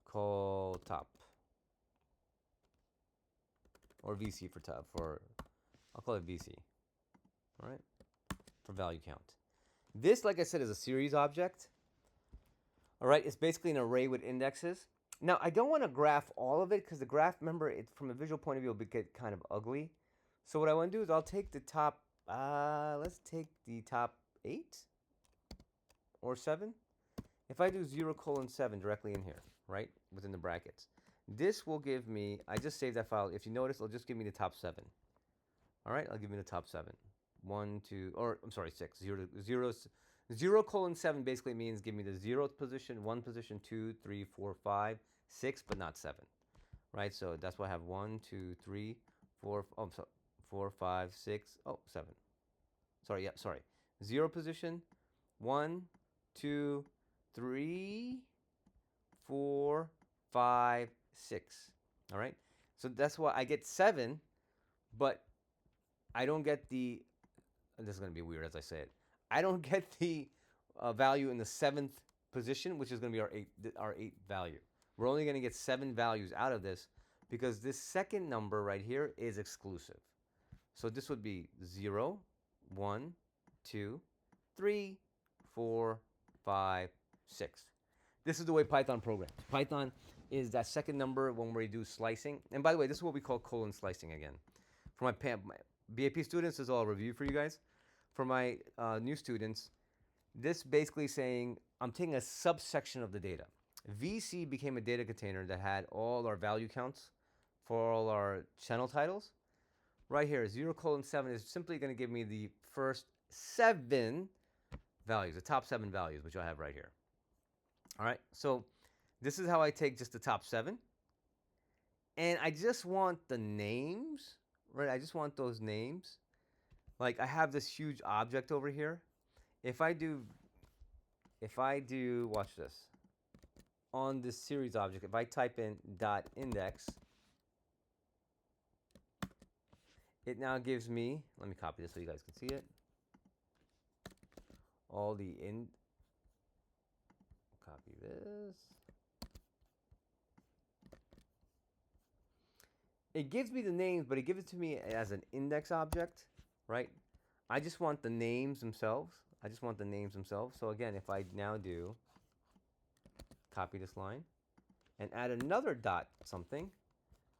Call top. Or VC for top. I'll call it VC. All right, for value count. This, like I said, is a series object. All right, it's basically an array with indexes. Now, I don't want to graph all of it because the graph, remember, from a visual point of view, will get kind of ugly. So what I want to do is I'll take the top, let's take the top 8 or 7. If I do 0:7 directly in here, right, within the brackets, this will give me, I just saved that file. If you notice, it'll just give me the top 7. All right, I'll give you the top 7. 1, 2, or I'm sorry, 6. 0 colon 7 basically means give me the 0th position, 1 position, 2, 3, 4, 5, 6, but not 7. Right? So that's why I have 1, 2, 3, 4, oh, I'm sorry, 4, 5, 6, oh, 7. Sorry, yeah, sorry. 0 position, 1, 2, 3, 4, 5, 6. All right? So that's why I get 7, but I don't get the, this is going to be weird as I say it. I don't get the value in the 7th position, which is going to be our 8th value. We're only going to get 7 values out of this because this second number right here is exclusive. So this would be 0, 1, 2, 3, 4, 5, 6. This is the way Python programs. Python is that second number when we do slicing. And by the way, this is what we call colon slicing again. For my BAP students, this is all a review for you guys. For my new students, this basically saying I'm taking a subsection of the data. VC became a data container that had all our value counts for all our channel titles. Right here, 0 colon 7 is simply going to give me the first 7 values, the top 7 values, which I have right here. All right, so this is how I take just the top 7. And I just want the names, right? I just want those names. Like I have this huge object over here. If I do, watch this. On this series object, if I type in dot index, it now gives me, let me copy this so you guys can see it. All the copy this. It gives me the names, but it gives it to me as an index object, right? I just want the names themselves. So again, if I now do copy this line and add another dot something.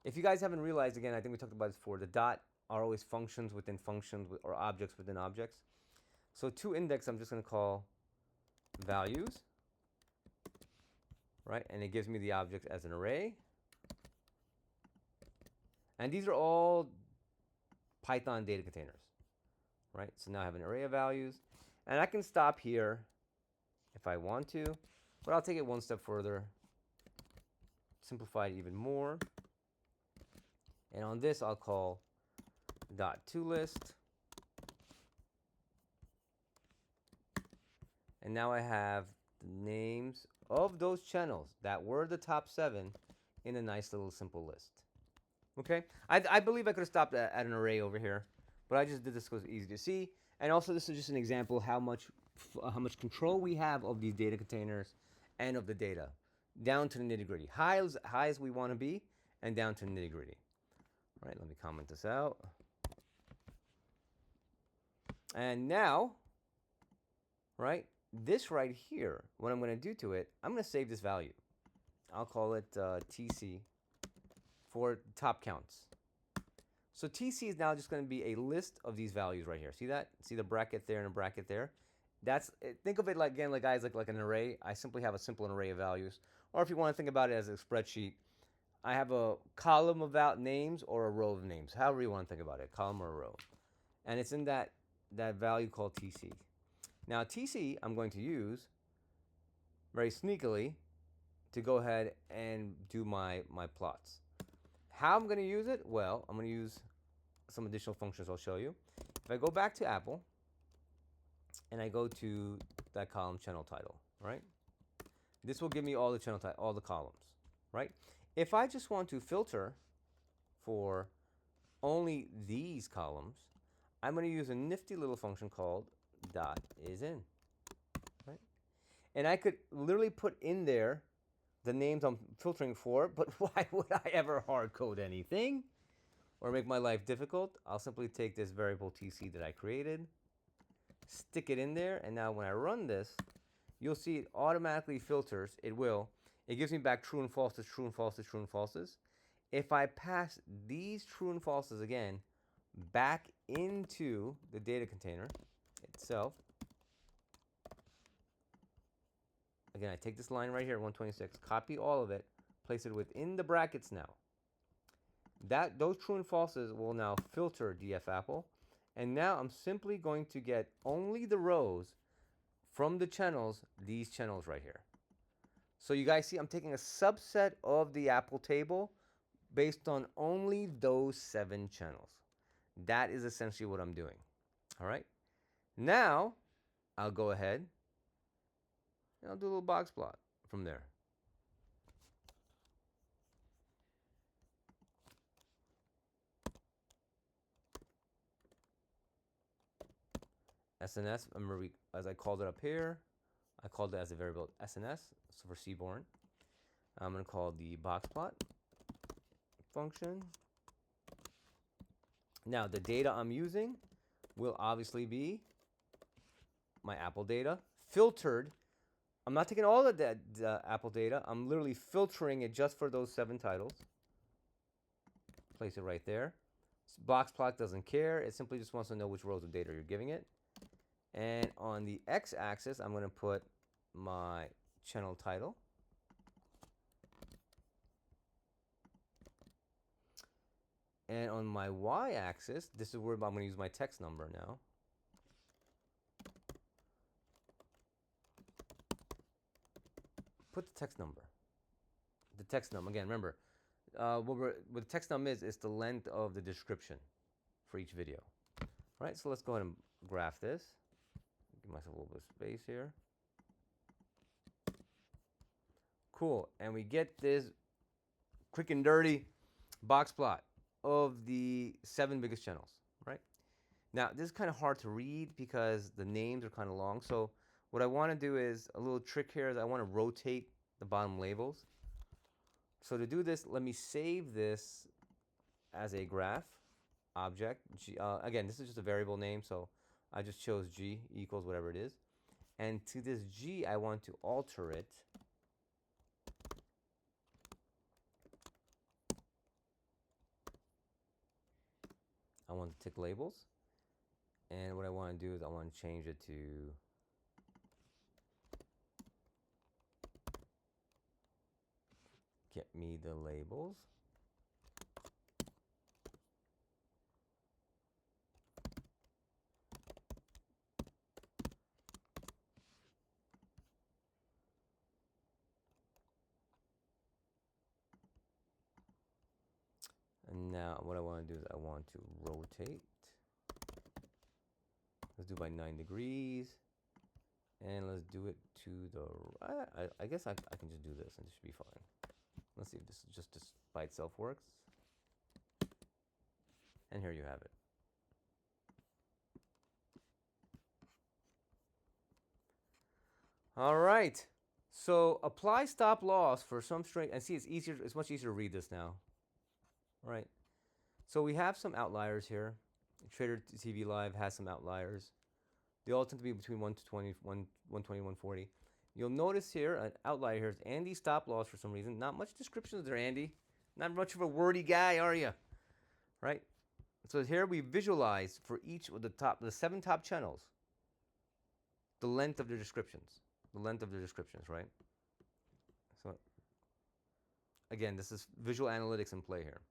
If you guys haven't realized, again, I think we talked about this before, the dot are always functions within functions or objects within objects. So to index, I'm just going to call values, right? And it gives me the object as an array. And these are all Python data containers, right? So now I have an array of values. And I can stop here if I want to, but I'll take it one step further, simplify it even more. And on this, I'll call dot toList. And now I have the names of those channels that were the top 7 in a nice little simple list. Okay, I believe I could have stopped at an array over here, but I just did this because it's easy to see. And also, this is just an example of how much control we have of these data containers and of the data, down to the nitty gritty. High as we want to be, and down to the nitty gritty. All right, let me comment this out. And now, right, this right here, what I'm going to do to it, I'm going to save this value. I'll call it TC for top counts. So TC is now just going to be a list of these values right here. See that? See the bracket there and a bracket there? That's, think of it like, again, like guys, like an array. I simply have a simple array of values. Or if you want to think about it as a spreadsheet, I have a column of names or a row of names, however you want to think about it, column or a row. And it's in that value called TC. Now TC I'm going to use very sneakily to go ahead and do my plots. How I'm going to use it? Well, I'm going to use some additional functions I'll show you. If I go back to Apple and I go to that column channel title, right? This will give me all the channel title, all the columns, right? If I just want to filter for only these columns, I'm going to use a nifty little function called dot is in, right? And I could literally put in there the names I'm filtering for, but why would I ever hard code anything or make my life difficult? I'll simply take this variable TC that I created, stick it in there, and now when I run this, you'll see it automatically filters. It will. It gives me back true and falses, true and falses, true and falses. If I pass these true and falses again back into the data container itself, again, I take this line right here, 126, copy all of it, place it within the brackets now. Those true and falses will now filter df Apple, And now I'm simply going to get only the rows from the channels, these channels right here. So you guys see I'm taking a subset of the Apple table based on only those 7 channels. That is essentially what I'm doing. All right. Now I'll go ahead and I'll do a little box plot from there. SNS, remember as I called it up here, I called it as a variable SNS, so for seaborn. I'm going to call the box plot function. Now the data I'm using will obviously be my Apple data, filtered. I'm not taking all of the Apple data. I'm literally filtering it just for those 7 titles. Place it right there. Box plot doesn't care. It simply just wants to know which rows of data you're giving it. And on the x-axis, I'm going to put my channel title. And on my y-axis, this is where I'm going to use my text number now. Put the text number. The text number, again, remember, what the text number is the length of the description for each video. All right, so let's go ahead and graph this. Give myself a little bit of space here. Cool, and we get this quick and dirty box plot of the 7 biggest channels, right? Now, this is kind of hard to read because the names are kind of long. So what I want to do is a little trick here is I want to rotate the bottom labels. So to do this, let me save this as a graph object. Again, this is just a variable name, so I just chose G equals whatever it is. And to this G, I want to alter it. I want to tick labels. And what I want to do is I want to change it to get me the labels. And now what I want to do is I want to rotate. Let's do by 9 degrees. And let's do it to the, I guess I can just do this and it should be fine. Let's see if this just by itself works. And here you have it. All right. So apply stop loss for some string, and see it's much easier to read this now. All right. So we have some outliers here. Trader TV Live has some outliers. They all tend to be between 120, 140. You'll notice here an outlier here is Andy stop loss for some reason. Not much descriptions there, Andy. Not much of a wordy guy, are you? Right? So here we visualize for each of the 7 top channels, the length of their descriptions. The length of their descriptions, right? So again, this is visual analytics in play here.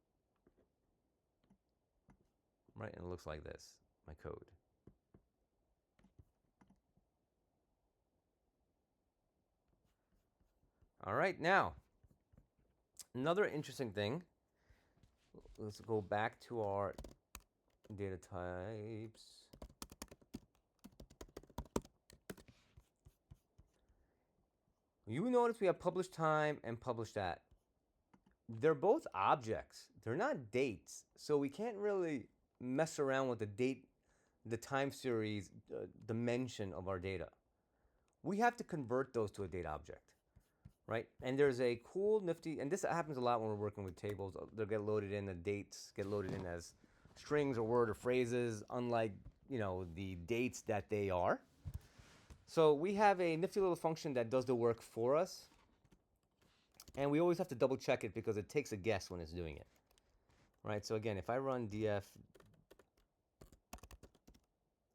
Right? And it looks like this, my code. All right, now, another interesting thing. Let's go back to our data types. You notice we have published time and published at. They're both objects. They're not dates. So we can't really mess around with the date, the time series dimension of our data. We have to convert those to a date object, right? And there's a cool, nifty, and this happens a lot when we're working with tables. They'll get loaded in, the dates get loaded in as strings or word or phrases, unlike, the dates that they are. So we have a nifty little function that does the work for us. And we always have to double check it because it takes a guess when it's doing it. Right? So again, if I run df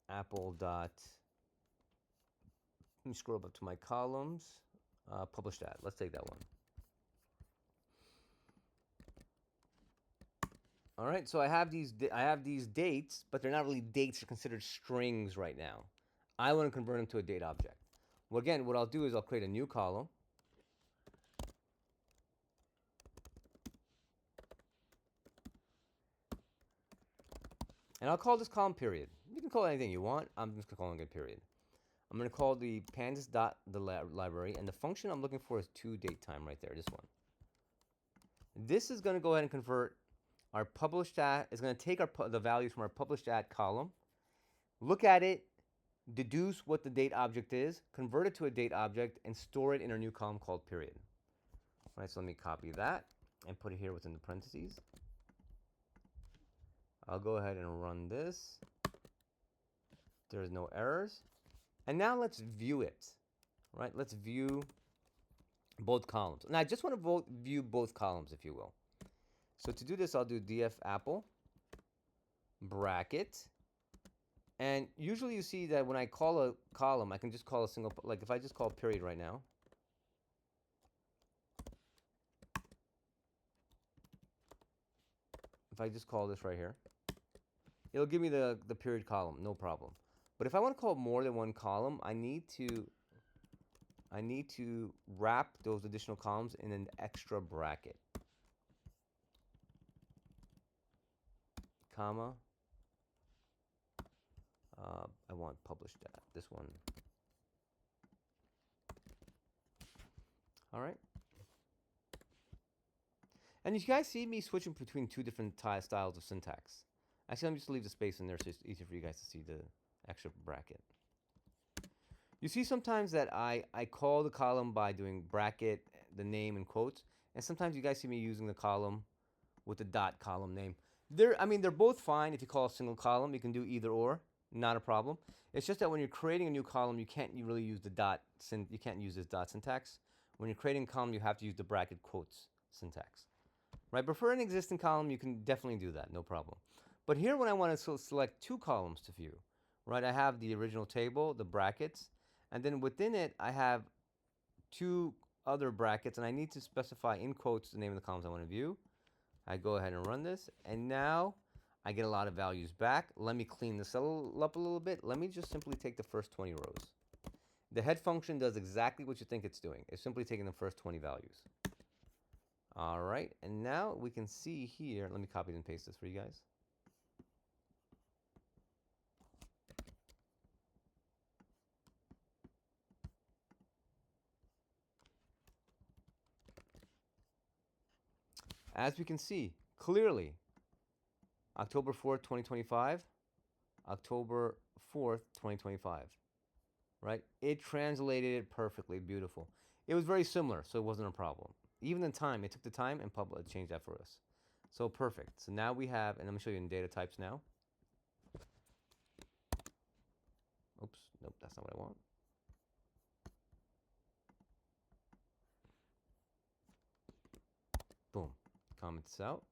apple dot, let me scroll up to my columns, publish that. Let's take that one. All right, so I have these dates, but they're not really dates. They're considered strings right now. I want to convert them to a date object. Well, again, what I'll do is I'll create a new column, and I'll call this column period. You can call it anything you want. I'm just calling it period. I'm going to call the pandas dot the library, and the function I'm looking for is toDateTime right there, this one. This is going to go ahead and convert our published at, is going to take the values from our published at column, look at it, deduce what the date object is, convert it to a date object, and store it in our new column called period. All right, so let me copy that and put it here within the parentheses. I'll go ahead and run this. There's no errors. And now let's view it. Right? Let's view both columns. And I just want to view both columns, if you will. So to do this, I'll do df apple bracket. And usually you see that when I call a column, I can just call a single, like if I just call period right now, if I just call this right here, it'll give me the period column, no problem. But if I want to call more than one column, I need to wrap those additional columns in an extra bracket, comma. I want published at this one. All right. And you guys see me switching between two different styles of syntax. Actually, let me just leave the space in there so it's easier for you guys to see the extra bracket. You see sometimes that I call the column by doing bracket, the name, and quotes. And sometimes you guys see me using the column with the dot column name. They're both fine if you call a single column. You can do either or, not a problem. It's just that when you're creating a new column, you can't really use the dot. You can't use this dot syntax. When you're creating a column, you have to use the bracket quotes syntax. Right? But for an existing column, you can definitely do that, no problem. But here, when I want to select two columns to view, right? I have the original table, the brackets, and then within it, I have two other brackets, and I need to specify in quotes the name of the columns I want to view. I go ahead and run this, and now I get a lot of values back. Let me clean this up a little bit. Let me just simply take the first 20 rows. The head function does exactly what you think it's doing. It's simply taking the first 20 values. All right, and now we can see here, let me copy and paste this for you guys. As we can see, clearly, October 4th, 2025, October 4th, 2025, right? It translated it perfectly, beautiful. It was very similar, so it wasn't a problem. Even the time, it took the time and changed that for us. So perfect. So now we have, and I'm going to show you in data types now. Oops, nope, that's not what I want. Boom, comment this out.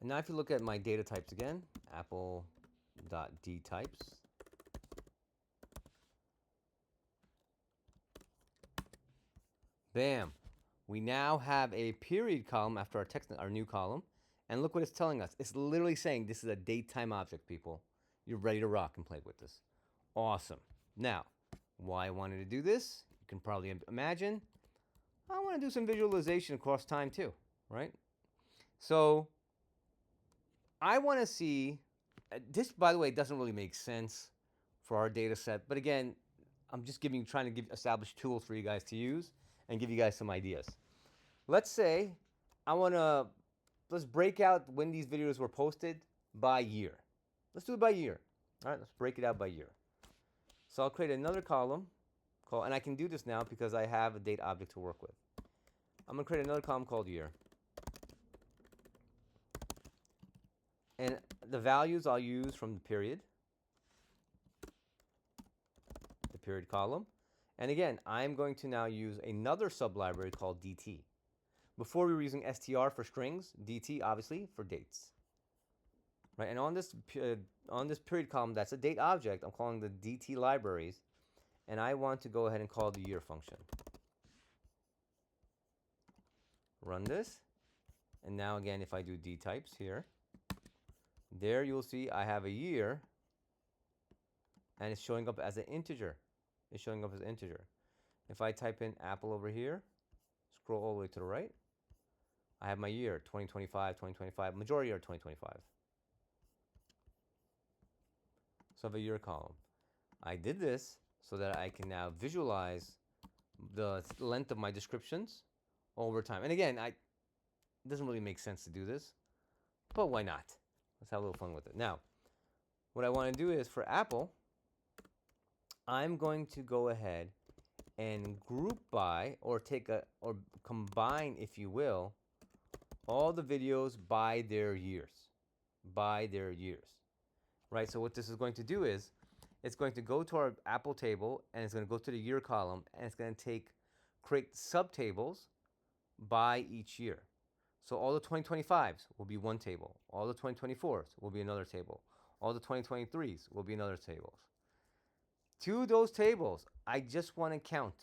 And now if you look at my data types again, apple.dtypes, bam, we now have a period column after our text, our new column. And look what it's telling us. It's literally saying this is a datetime object, people. You're ready to rock and play with this. Awesome. Now, why I wanted to do this, you can probably imagine. I want to do some visualization across time too, right? So I want to see, this, by the way, doesn't really make sense for our data set. But again, I'm just trying to establish tools for you guys to use and give you guys some ideas. Let's say let's break out when these videos were posted by year. Let's do it by year. All right, let's break it out by year. So I'll create another column, and I can do this now because I have a date object to work with. I'm going to create another column called year. And the values I'll use from the period column. And again, I'm going to now use another sublibrary called DT. Before we were using str for strings, DT obviously for dates. Right, and on this period column, that's a date object, I'm calling the DT libraries, and I want to go ahead and call the year function. Run this, And now again, if I do D types here, there you'll see I have a year, and it's showing up as an integer. It's showing up as an integer. If I type in Apple over here, scroll all the way to the right, I have my year, 2025, 2025, majority are 2025. So I have a year column. I did this so that I can now visualize the length of my descriptions over time. And again, it doesn't really make sense to do this, but why not? Let's have a little fun with it. Now, what I want to do is for Apple, I'm going to go ahead and group by, or combine, if you will, all the videos by their years. By their years. Right? So what this is going to do is, it's going to go to our Apple table, and it's going to go to the year column, and it's going to create subtables by each year. So all the 2025s will be one table. All the 2024s will be another table. All the 2023s will be another table. To those tables, I just want to count.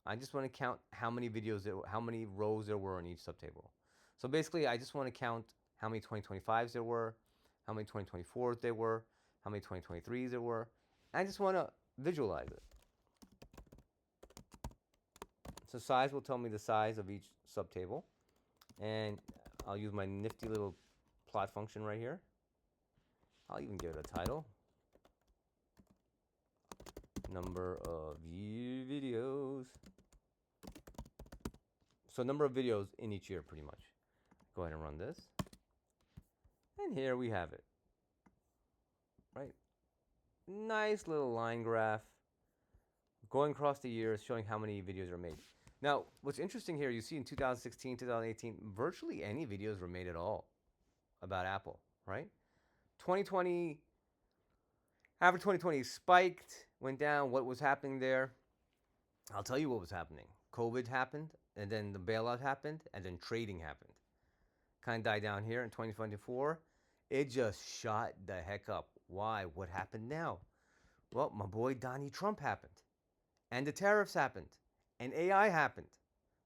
I just want to count how many videos, how many rows there were in each subtable. So basically, I just want to count how many 2025s there were, how many 2024s there were, how many 2023s there were. I just want to visualize it. So size will tell me the size of each subtable. And I'll use my nifty little plot function right here. I'll even give it a title. Number of videos. So number of videos in each year, pretty much. Go ahead and run this. And here we have it. Right? Nice little line graph going across the years, showing how many videos are made. Now, what's interesting here, you see in 2016, 2018, virtually any videos were made at all about Apple, right? 2020, average 2020 spiked, went down. What was happening there? I'll tell you what was happening. COVID happened, and then the bailout happened, and then trading happened. Kind of died down here in 2024. It just shot the heck up. Why? What happened now? Well, my boy Donnie Trump happened, and the tariffs happened, and AI happened,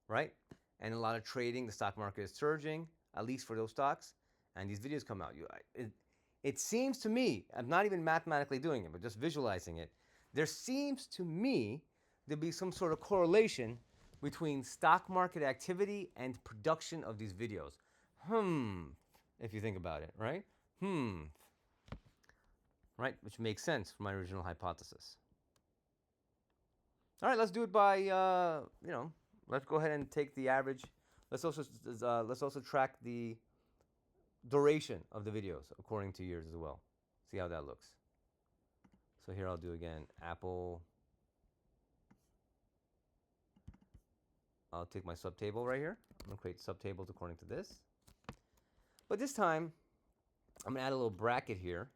right? And a lot of trading, the stock market is surging, at least for those stocks, and these videos come out. It seems to me, I'm not even mathematically doing it, but just visualizing it, there seems to me to be some sort of correlation between stock market activity and production of these videos. If you think about it, right? Right, which makes sense for my original hypothesis. All right, let's do it by, let's go ahead and take the average. Let's also track the duration of the videos according to years as well. See how that looks. So here I'll do again, Apple. I'll take my subtable right here. I'm going to create subtables according to this. But this time, I'm going to add a little bracket here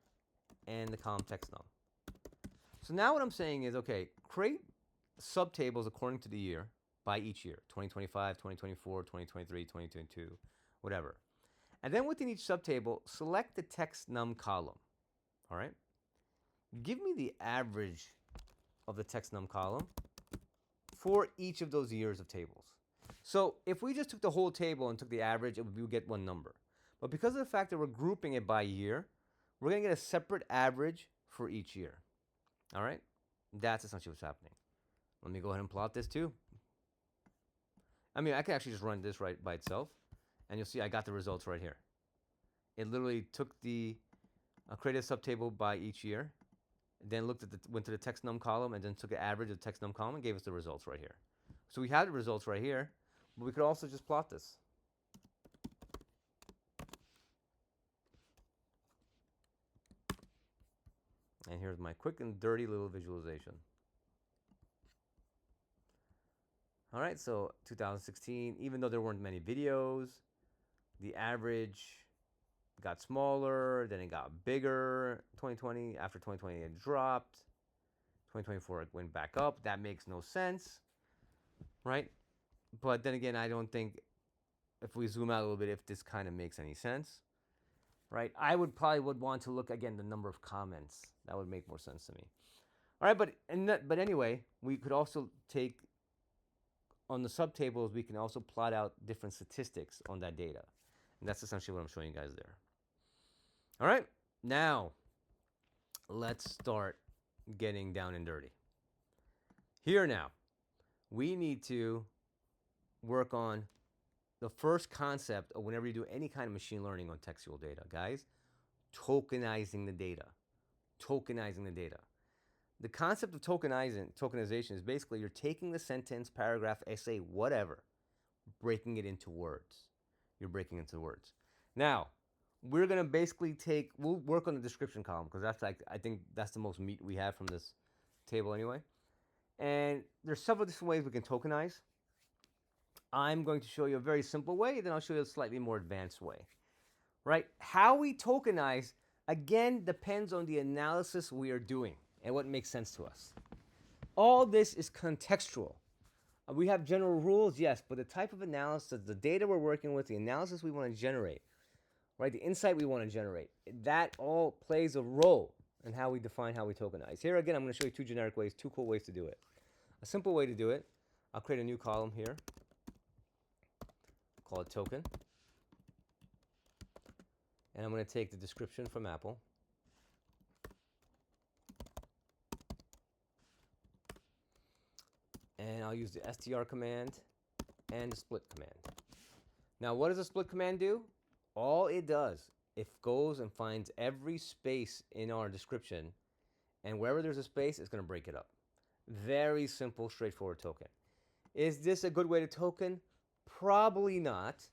and the column text num. So now what I'm saying is, okay, create subtables according to the year by each year, 2025, 2024, 2023, 2022, whatever. And then within each subtable, select the text num column. All right? Give me the average of the text num column for each of those years of tables. So if we just took the whole table and took the average, we would get one number. But because of the fact that we're grouping it by year, we're going to get a separate average for each year. All right? That's essentially what's happening. Let me go ahead and plot this too. I mean, I can actually just run this right by itself, and you'll see I got the results right here. It literally took created a subtable by each year, then went to the text num column, and then took the average of the text num column and gave us the results right here. So we had the results right here, but we could also just plot this. And here's my quick and dirty little visualization. All right, so 2016, even though there weren't many videos, the average got smaller, then it got bigger. 2020, after 2020, it dropped. 2024, it went back up. That makes no sense, right? But then again, I don't think, if we zoom out a little bit, if this kind of makes any sense, right? I would want to look, again, the number of comments. That would make more sense to me. All right, but anyway, we could also take on the subtables, we can also plot out different statistics on that data. And that's essentially what I'm showing you guys there. All right, now let's start getting down and dirty. Here now, we need to work on the first concept of whenever you do any kind of machine learning on textual data, guys, tokenizing the data. Tokenizing the data. The concept of tokenization is basically you're taking the sentence, paragraph, essay, whatever, breaking it into words. You're breaking it into words. Now, we're going to basically we'll work on the description column because that's I think that's the most meat we have from this table anyway. And there's several different ways we can tokenize. I'm going to show you a very simple way, then I'll show you a slightly more advanced way. Right? How we tokenize, again, depends on the analysis we are doing and what makes sense to us. All this is contextual. We have general rules, yes, but the type of analysis, the data we're working with, the analysis we want to generate, right, the insight we want to generate, that all plays a role in how we define how we tokenize. Here again, I'm going to show you two generic ways, two cool ways to do it. A simple way to do it, I'll create a new column here, call it token, and I'm going to take the description from Apple. And I'll use the str command and the split command. Now, what does the split command do? All it does, it goes and finds every space in our description, and wherever there's a space, it's going to break it up. Very simple, straightforward token. Is this a good way to token? Probably not.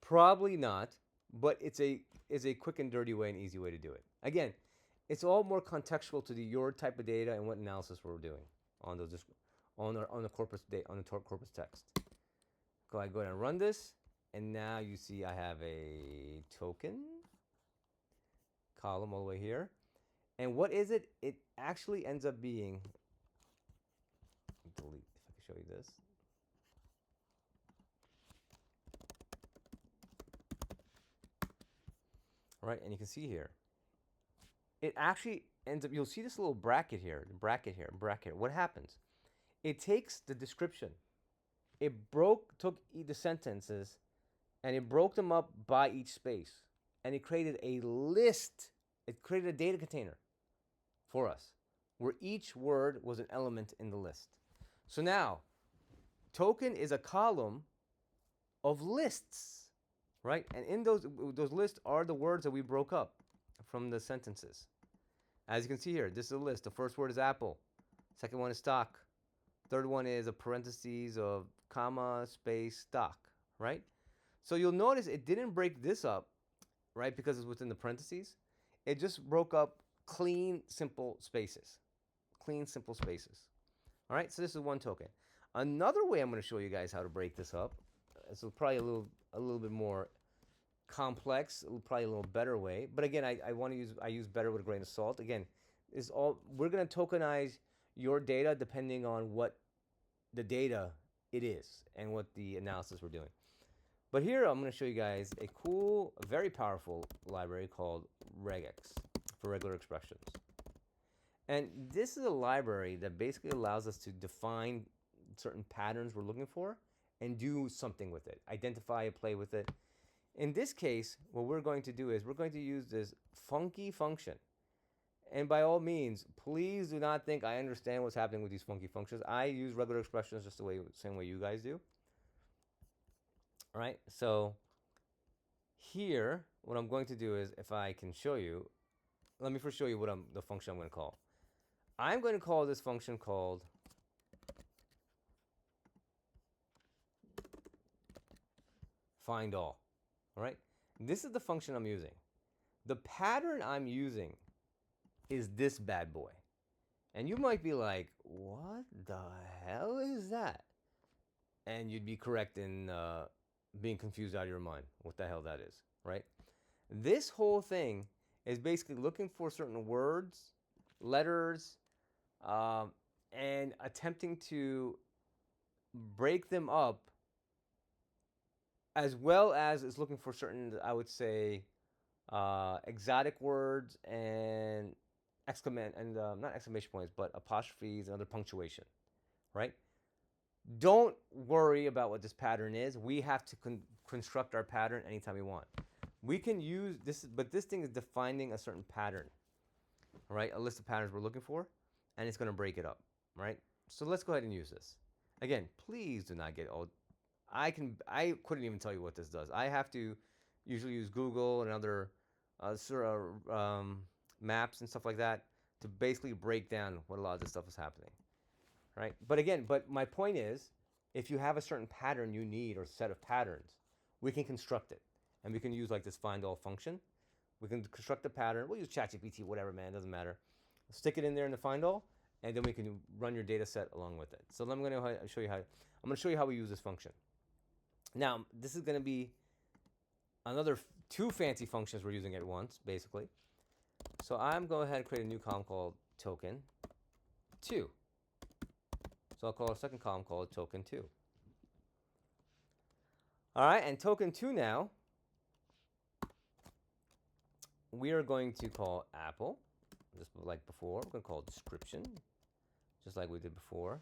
Probably not, but it's a quick and dirty way and easy way to do it. Again, it's all more contextual to your type of data and what analysis we're doing on those on the corpus text. Go ahead and run this, and now you see I have a token column all the way here. And what is it? It actually ends up being, delete if I can show you this. All right, and you can see here, it actually ends up, you'll see this little bracket here, bracket. What happens? It takes the description, it took the sentences, and it broke them up by each space, and it created a list. It created a data container for us, where each word was an element in the list. So now, token is a column of lists, right? And in those lists are the words that we broke up from the sentences. As you can see here, this is a list. The first word is apple. Second one is stock. Third one is a parentheses of comma, space, stock, right? So you'll notice it didn't break this up, right, because it's within the parentheses. It just broke up clean, simple spaces. Clean, simple spaces. All right, so this is one token. Another way I'm going to show you guys how to break this up, so probably a little bit more complex, probably a little better way. But again, I use better with a grain of salt. Again, we're going to tokenize your data depending on what the data it is and what the analysis we're doing. But here I'm going to show you guys a cool, very powerful library called regex for regular expressions. And this is a library that basically allows us to define certain patterns we're looking for and do something with it, identify it, play with it. In this case, what we're going to do is we're going to use this funky function. And by all means, please do not think I understand what's happening with these funky functions. I use regular expressions just the same way you guys do. All right, so here, what I'm going to do is, if I can show you, let me first show you what the function I'm going to call. I'm going to call this function called find all. All right, this is the function I'm using. The pattern I'm using is this bad boy. And you might be like, what the hell is that? And you'd be correct in being confused out of your mind what the hell that is, right? This whole thing is basically looking for certain words, letters, and attempting to break them up, as well as it's looking for certain, I would say, exotic words and not exclamation points, but apostrophes and other punctuation, right? Don't worry about what this pattern is. We have to construct our pattern anytime we want. We can use this, but this thing is defining a certain pattern, right? A list of patterns we're looking for, and it's going to break it up, right? So let's go ahead and use this. Again, please do not get old. I couldn't even tell you what this does. I have to usually use Google and other maps and stuff like that to basically break down what a lot of this stuff is happening, right? But again, my point is, if you have a certain pattern you need or set of patterns, we can construct it, and we can use like this find all function. We can construct a pattern. We'll use ChatGPT, whatever, man, it doesn't matter. Stick it in there in the find all, and then we can run your data set along with it. So I'm going to show you how. I'm going to show you how we use this function. Now, this is going to be another two fancy functions we're using at once, basically. So I'm going ahead and create a new column called token 2. So I'll call our second column called token 2. All right, and token 2 now, we are going to call Apple, just like before. We're going to call description, just like we did before.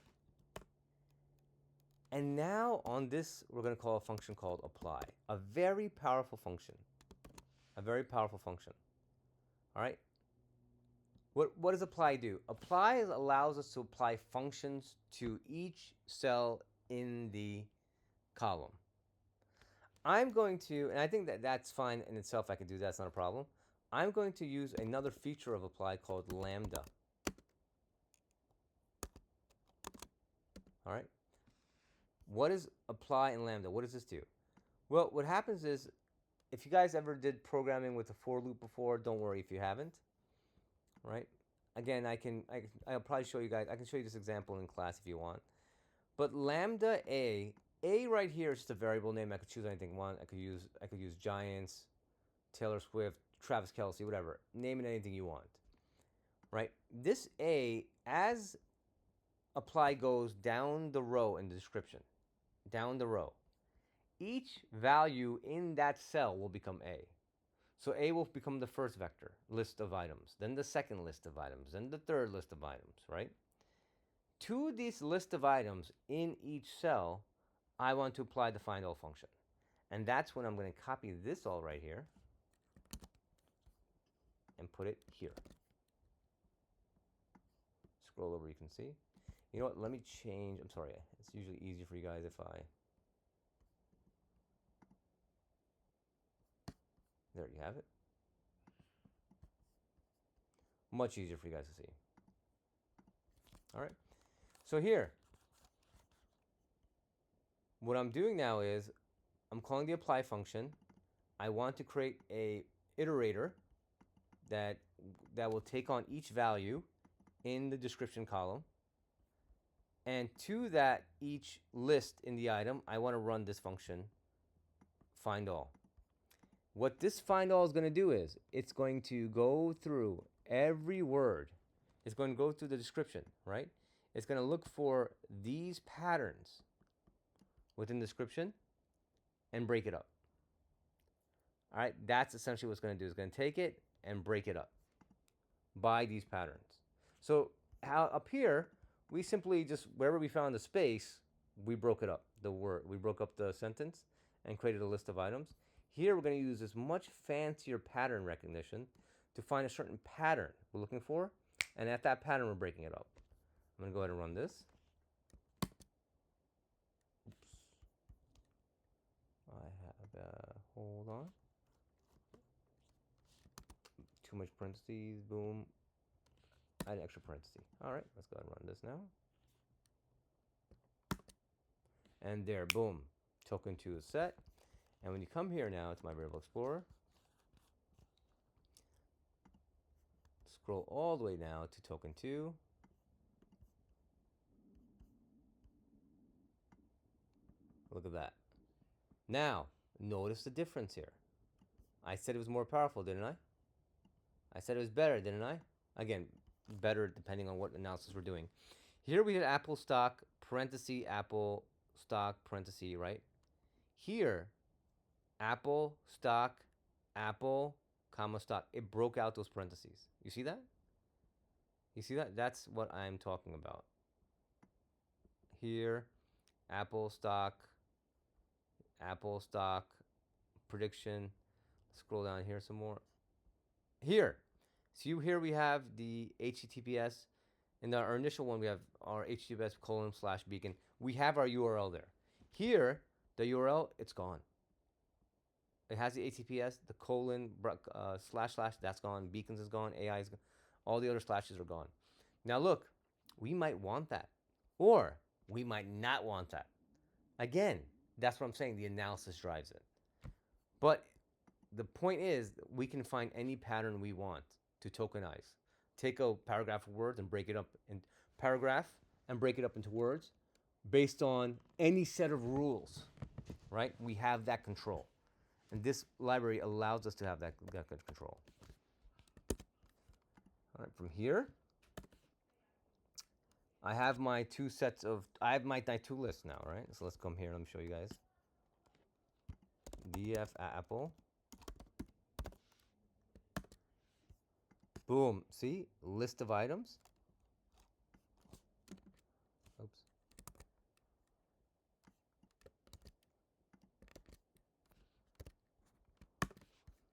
And now on this, we're going to call a function called apply, a very powerful function, a very powerful function. All right. What does apply do? Apply allows us to apply functions to each cell in the column. I'm going to, and I think that that's fine in itself. I can do that. That's not a problem. I'm going to use another feature of apply called lambda. All right. What is apply and lambda? What does this do? Well, what happens is, if you guys ever did programming with a for loop before, don't worry if you haven't. Right? Again, I'll probably show you guys. I can show you this example in class if you want. But lambda a right here is just a variable name. I could choose anything I want. I could use Giants, Taylor Swift, Travis Kelce, whatever. Name it anything you want. Right? This a, as apply goes down the row in the description, down the row, each value in that cell will become a. So A will become the first vector, list of items, then the second list of items, then the third list of items, right? To this list of items in each cell, I want to apply the find all function. And that's when I'm going to copy this all right here and put it here. Scroll over, you can see. You know what, let me change, I'm sorry, it's usually easier for you guys if I, there you have it. Much easier for you guys to see. All right. So here, what I'm doing now is I'm calling the apply function. I want to create a iterator that will take on each value in the description column. And to that each list in the item, I want to run this function find all. What this find all is going to do is it's going to go through every word. It's going to go through the description, right? It's going to look for these patterns within the description and break it up. All right, that's essentially what it's going to do. It's going to take it and break it up by these patterns. So up here, we simply just, wherever we found the space, we broke it up, the word. We broke up the sentence and created a list of items. Here we're going to use this much fancier pattern recognition to find a certain pattern we're looking for, and at that pattern we're breaking it up. I'm going to go ahead and run this. Oops. I have, hold on. Too much parentheses, boom. I had an extra parenthesis. All right, let's go ahead and run this now. And there, boom, token 2 is set. And when you come here now to my Variable Explorer, scroll all the way now to token 2. Look at that. Now, notice the difference here. I said it was more powerful, didn't I? I said it was better, didn't I? Again, better depending on what analysis we're doing. Here we had Apple stock, parenthesis, Apple stock, parenthesis, right? Here, Apple stock, Apple, comma stock. It broke out those parentheses. You see that? You see that? That's what I'm talking about. Here, Apple stock, Apple stock prediction. Scroll down here some more. Here, see here we have the HTTPS. In our initial one, we have our HTTPS:/beacon. We have our URL there. Here, the URL, it's gone. It has the HTTPS, the colon, slash, that's gone. Beacons is gone. AI is gone. All the other slashes are gone. Now look, we might want that. Or we might not want that. Again, that's what I'm saying. The analysis drives it. But the point is, we can find any pattern we want to tokenize. Take a paragraph of words and break it up in paragraph and break it up into words based on any set of rules, right? We have that control. And this library allows us to have that control. All right, from here, I have my I have my two lists now, right? So let's come here, let me show you guys. DF Apple. Boom, see, list of items. Oops.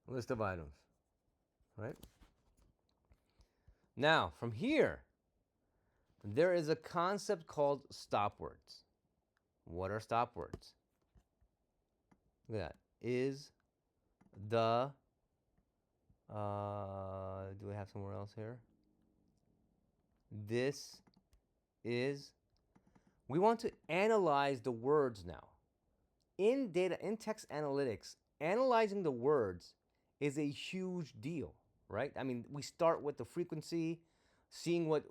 List of items, right? Now, from here, there is a concept called stop words. What are stop words? Look at that. Is the, do I have somewhere else here? This is, we want to analyze the words now. In text analytics, analyzing the words is a huge deal, right? I mean, we start with the frequency, seeing what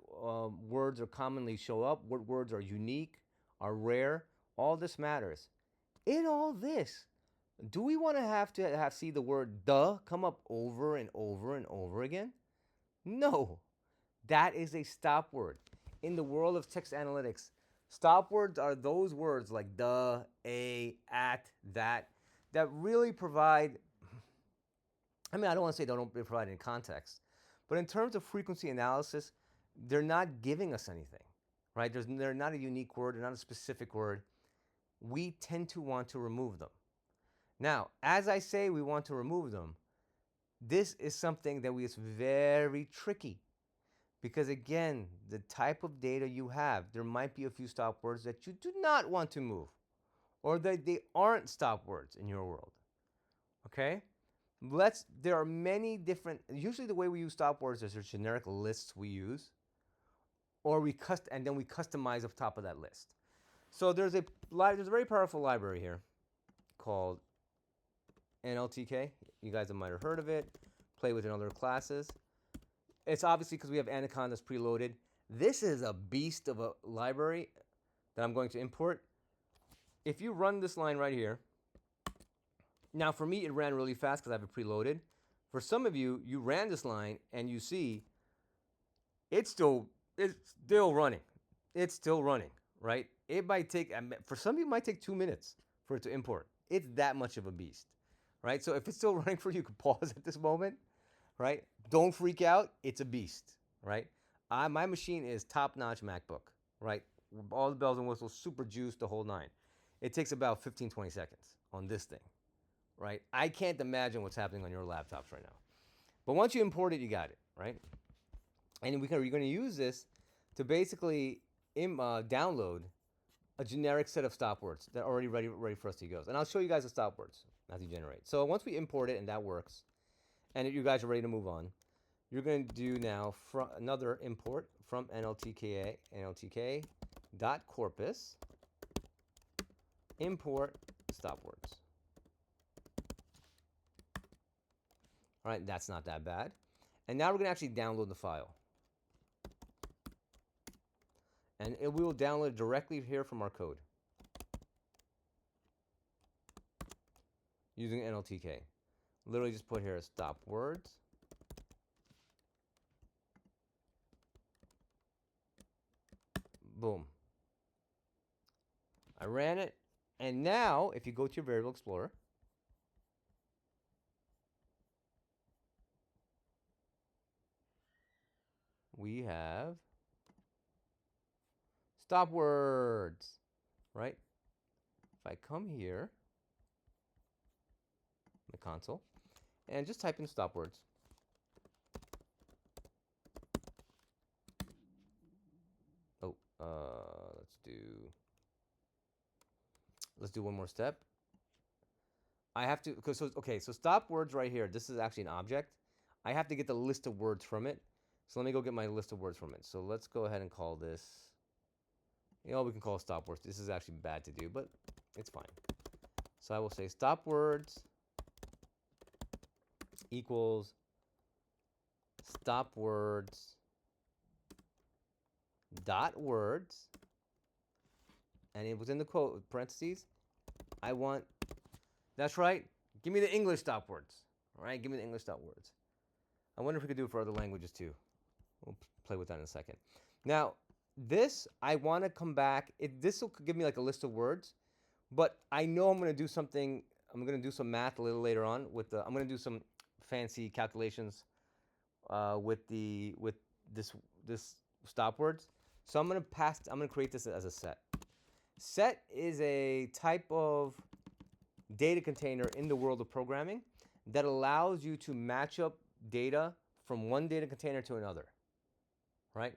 words are commonly show up, what words are unique, are rare. All this matters. In all this, do we want to have see the word "the" come up over and over and over again? No, that is a stop word. In the world of text analytics, stop words are those words like "the," "a," "at," "that" really provide. I mean, I don't want to say they don't provide any context, but in terms of frequency analysis, they're not giving us anything, right? They're not a unique word, they're not a specific word. We tend to want to remove them. Now, as I say, we want to remove them. This is something that is very tricky because, again, the type of data you have, there might be a few stop words that you do not want to move or that they aren't stop words in your world, okay? There are many different, usually the way we use stop words is there's generic lists we use, or and then we customize up top of that list. So there's a very powerful library here called NLTK. You guys might have heard of it. Play with it in other classes. It's obviously because we have anacondas preloaded. This is a beast of a library that I'm going to import. If you run this line right here, now for me it ran really fast because I have it preloaded. For some of you, you ran this line and you see it's still running. It's still running, right? It might take, for some of you, it might take 2 minutes for it to import. It's that much of a beast, right? So if it's still running for you, you can pause at this moment, right? Don't freak out. It's a beast, right? My machine is top-notch MacBook, right? All the bells and whistles, super juice, the whole nine. It takes about 15, 20 seconds on this thing, right? I can't imagine what's happening on your laptops right now. But once you import it, you got it, right? And you're going to use this to basically download a generic set of stop words that are already ready for us to use. And I'll show you guys the stop words as you generate. So once we import it and that works, and you guys are ready to move on, you're going to do now another import from nltk.corpus import stop words. All right, that's not that bad. And now we're going to actually download the file. And we will download it directly here from our code using NLTK. Literally just put here stop words. Boom. I ran it. And now, if you go to your Variable Explorer, we have stop words, right? if I come here, the console, and just type in stop words. Oh, let's do one more step. I have to, because so stop words right here. This is actually an object. I have to get the list of words from it. So let me go get my list of words from it. So let's go ahead and call this, we can call it stop words. This is actually bad to do, but it's fine. So I will say stop words equals stop words dot words, and within the quote parentheses, I want, that's right, give me the English stop words. All right, give me the English stop words. I wonder if we could do it for other languages too. We'll play with that in a second. Now, this, I want to come back. This will give me like a list of words, but I know I'm going to do something. I'm going to do some math a little later on I'm going to do some fancy calculations with this stop words. So I'm going to create this as a set. Set is a type of data container in the world of programming that allows you to match up data from one data container to another, right?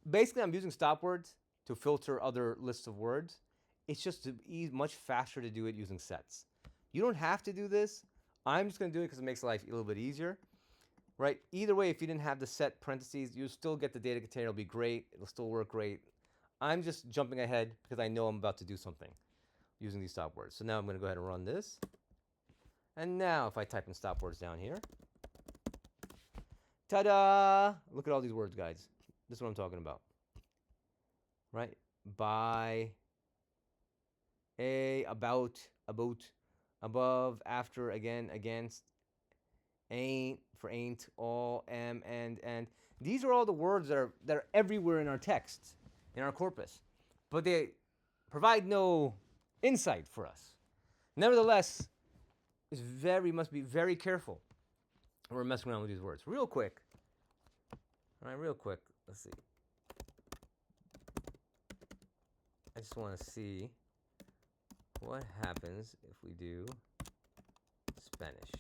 Basically, I'm using stop words to filter other lists of words. It's just much faster to do it using sets. You don't have to do this. I'm just going to do it because it makes life a little bit easier, right? Either way, if you didn't have the set parentheses, you'll still get the data container. It'll be great. It'll still work great. I'm just jumping ahead because I know I'm about to do something using these stop words. So now I'm going to go ahead and run this. And now if I type in stop words down here, ta-da! Look at all these words, guys. This is what I'm talking about, right? By, about, above, after, again, against, ain't, for ain't, all, am, and. These are all the words that are everywhere in our text, in our corpus, but they provide no insight for us. Nevertheless, must be very careful when we're messing around with these words. Real quick. All right, real quick. Let's see. I just want to see what happens if we do Spanish.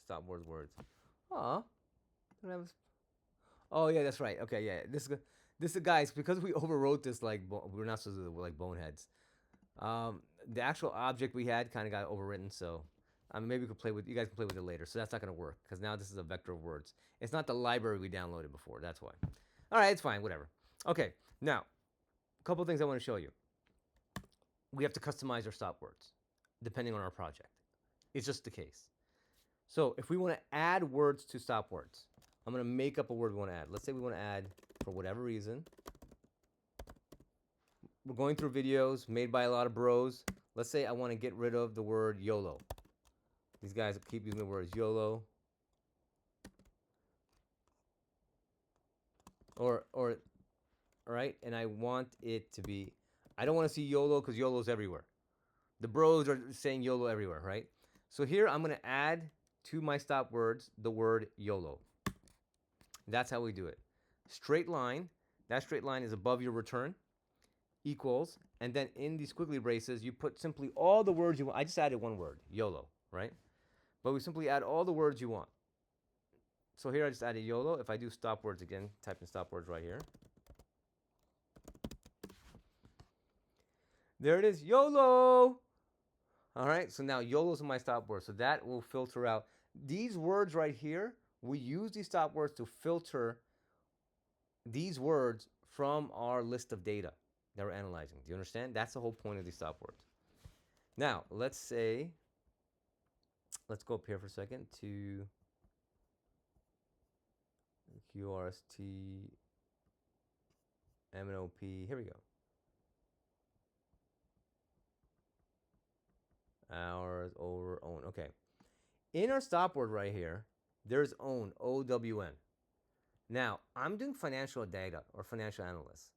Stop words. Oh yeah, that's right. Okay, yeah. This is guys, because we overwrote this like we're not supposed to do like boneheads. The actual object we had kind of got overwritten, so maybe you guys can play with it later. So that's not going to work because now this is a vector of words. It's not the library we downloaded before. That's why. All right, it's fine. Whatever. Okay, now a couple of things I want to show you. We have to customize our stop words depending on our project. It's just the case. So if we want to add words to stop words, I'm going to make up a word we want to add. Let's say we want to add, for whatever reason, we're going through videos made by a lot of bros. Let's say I want to get rid of the word YOLO. These guys keep using the words YOLO. Or right? And I want it to be, I don't want to see YOLO because YOLO's everywhere. The bros are saying YOLO everywhere, right? So here I'm going to add to my stop words the word YOLO. That's how we do it. Straight line, that straight line is above your return, equals, and then in these squiggly braces, you put simply all the words you want. I just added one word, YOLO, right? But we simply add all the words you want. So here I just added YOLO. If I do stop words again, type in stop words right here. There it is, YOLO. All right, so now YOLO's in my stop word. So that will filter out these words right here. We use these stop words to filter these words from our list of data that we're analyzing. Do you understand? That's the whole point of these stop words. Now, let's go up here for a second to QRST, MNOP. Here we go. Hours, over, own. Okay. In our stop word right here, there's own, OWN. Now, I'm doing financial data or financial analysts.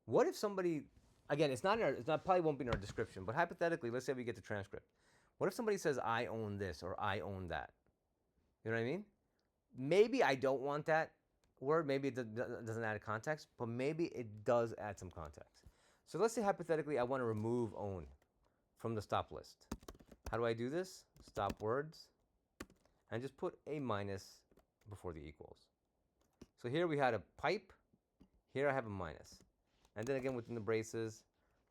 What if somebody, again, probably won't be in our description, but hypothetically, let's say we get the transcript. What if somebody says, I own this or I own that? You know what I mean? Maybe I don't want that. word, maybe it doesn't add context, but maybe it does add some context. So let's say hypothetically I want to remove own from the stop list. How do I do this? Stop words and just put a minus before the equals. So here we had a pipe, here I have a minus. And then again within the braces,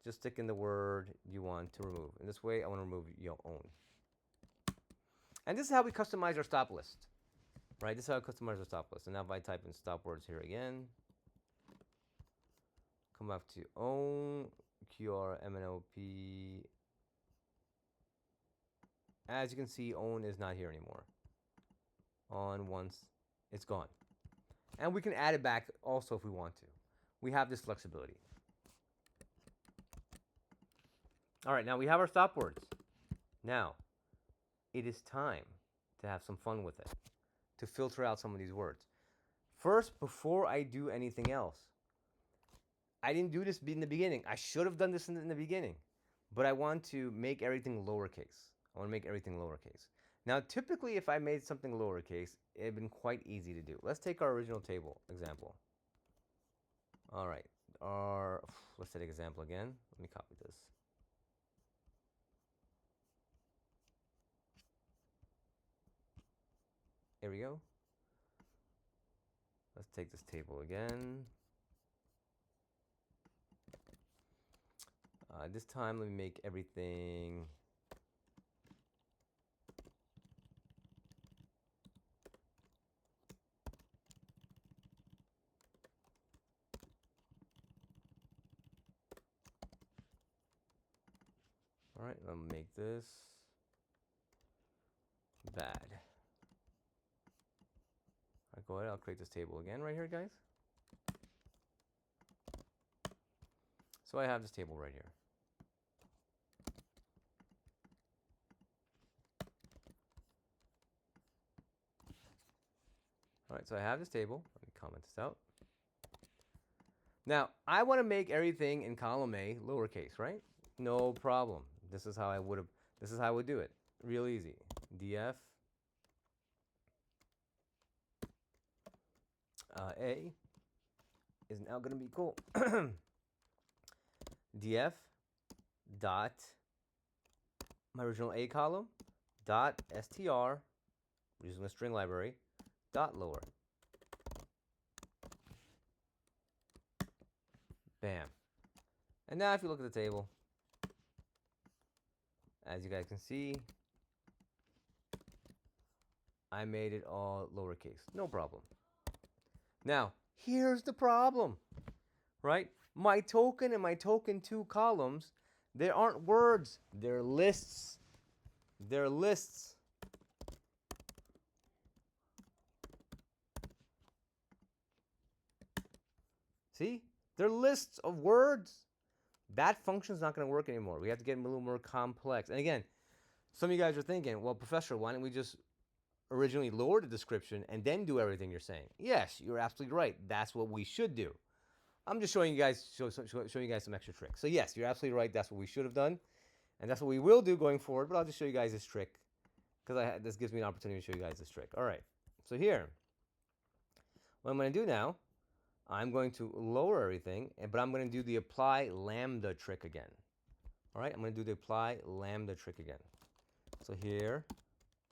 just stick in the word you want to remove. In this way I want to remove your own. And this is how we customize our stop list. Right, this is how I customize our stop list. And now if I type in stop words here again, come up to own, QRMNOP. As you can see, own is not here anymore. On once, it's gone. And we can add it back also if we want to. We have this flexibility. All right, now we have our stop words. Now, it is time to have some fun with it, to filter out some of these words. First, before I do anything else, I didn't do this in the beginning. I should have done this in the beginning, but I want to make everything lowercase. I want to make everything lowercase. Now, typically, if I made something lowercase, it would have been quite easy to do. Let's take our original table example. All right, let's take an example again. Let me copy this. Here we go. Let's take this table again. This time, let me make everything all right, I'm gonna make this bad. I'll go ahead, I'll create this table again right here, guys. So I have this table right here. All right, so I have this table. Let me comment this out. Now, I want to make everything in column A lowercase, right? No problem. This is how I would do it. Real easy. df A is now going to be equal df dot my original A column dot str using the string library dot lower. Bam. And now if you look at the table, as you guys can see, I made it all lowercase. No problem. Now, here's the problem, right? My token and my token 2 columns, they aren't words, they're lists. They're lists. See? They're lists of words. That function's not going to work anymore. We have to get a little more complex. And again, some of you guys are thinking, well, Professor, why don't we just originally lower the description and then do everything you're saying? Yes, you're absolutely right. That's what we should do. I'm just showing you guys some extra tricks. So yes, you're absolutely right. That's what we should have done. And that's what we will do going forward. But I'll just show you guys this trick because this gives me an opportunity to show you guys this trick. All right. So here, what I'm going to do now, I'm going to lower everything, but I'm going to do the apply lambda trick again. All right, I'm going to do the apply lambda trick again. So here,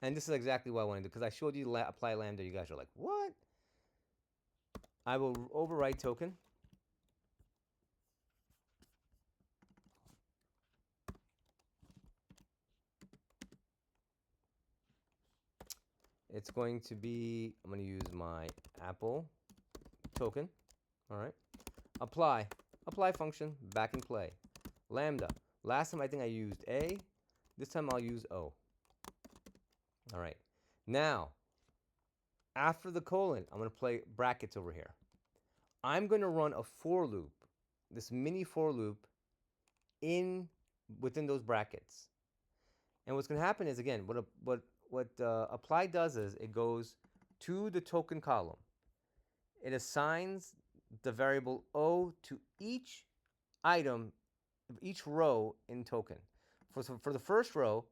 and this is exactly what I want to do because I showed you apply lambda. You guys are like, what? I will overwrite token. It's going to be, I'm going to use my Apple token. All right. Apply function, back in play. Lambda. Last time I think I used A. This time I'll use O. All right. Now, after the colon, I'm going to play brackets over here. I'm going to run a for loop, this mini for loop within those brackets. And what's going to happen is, again, what apply does is it goes to the token column. It assigns the variable O to each item, each row in token. For the first row,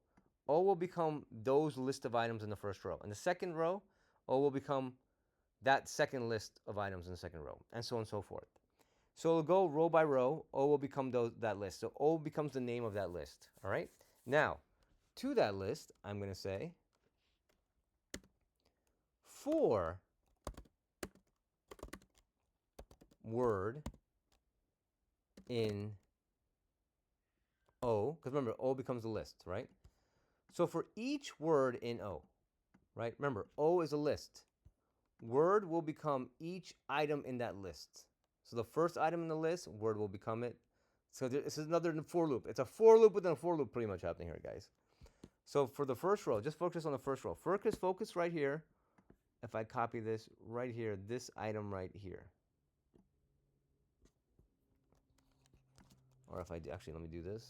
O will become those list of items in the first row. In the second row, O will become that second list of items in the second row, and so on and so forth. So it'll go row by row. O will become that list. So O becomes the name of that list. All right. Now, to that list, I'm going to say for word in O, because remember, O becomes the list, right? So for each word in O, right? Remember, O is a list. Word will become each item in that list. So the first item in the list, word will become it. So this is another for loop. It's a for loop within a for loop pretty much happening here, guys. So for the first row, just focus on the first row. Focus right here. If I copy this right here, this item right here. Or if I do, actually, let me do this.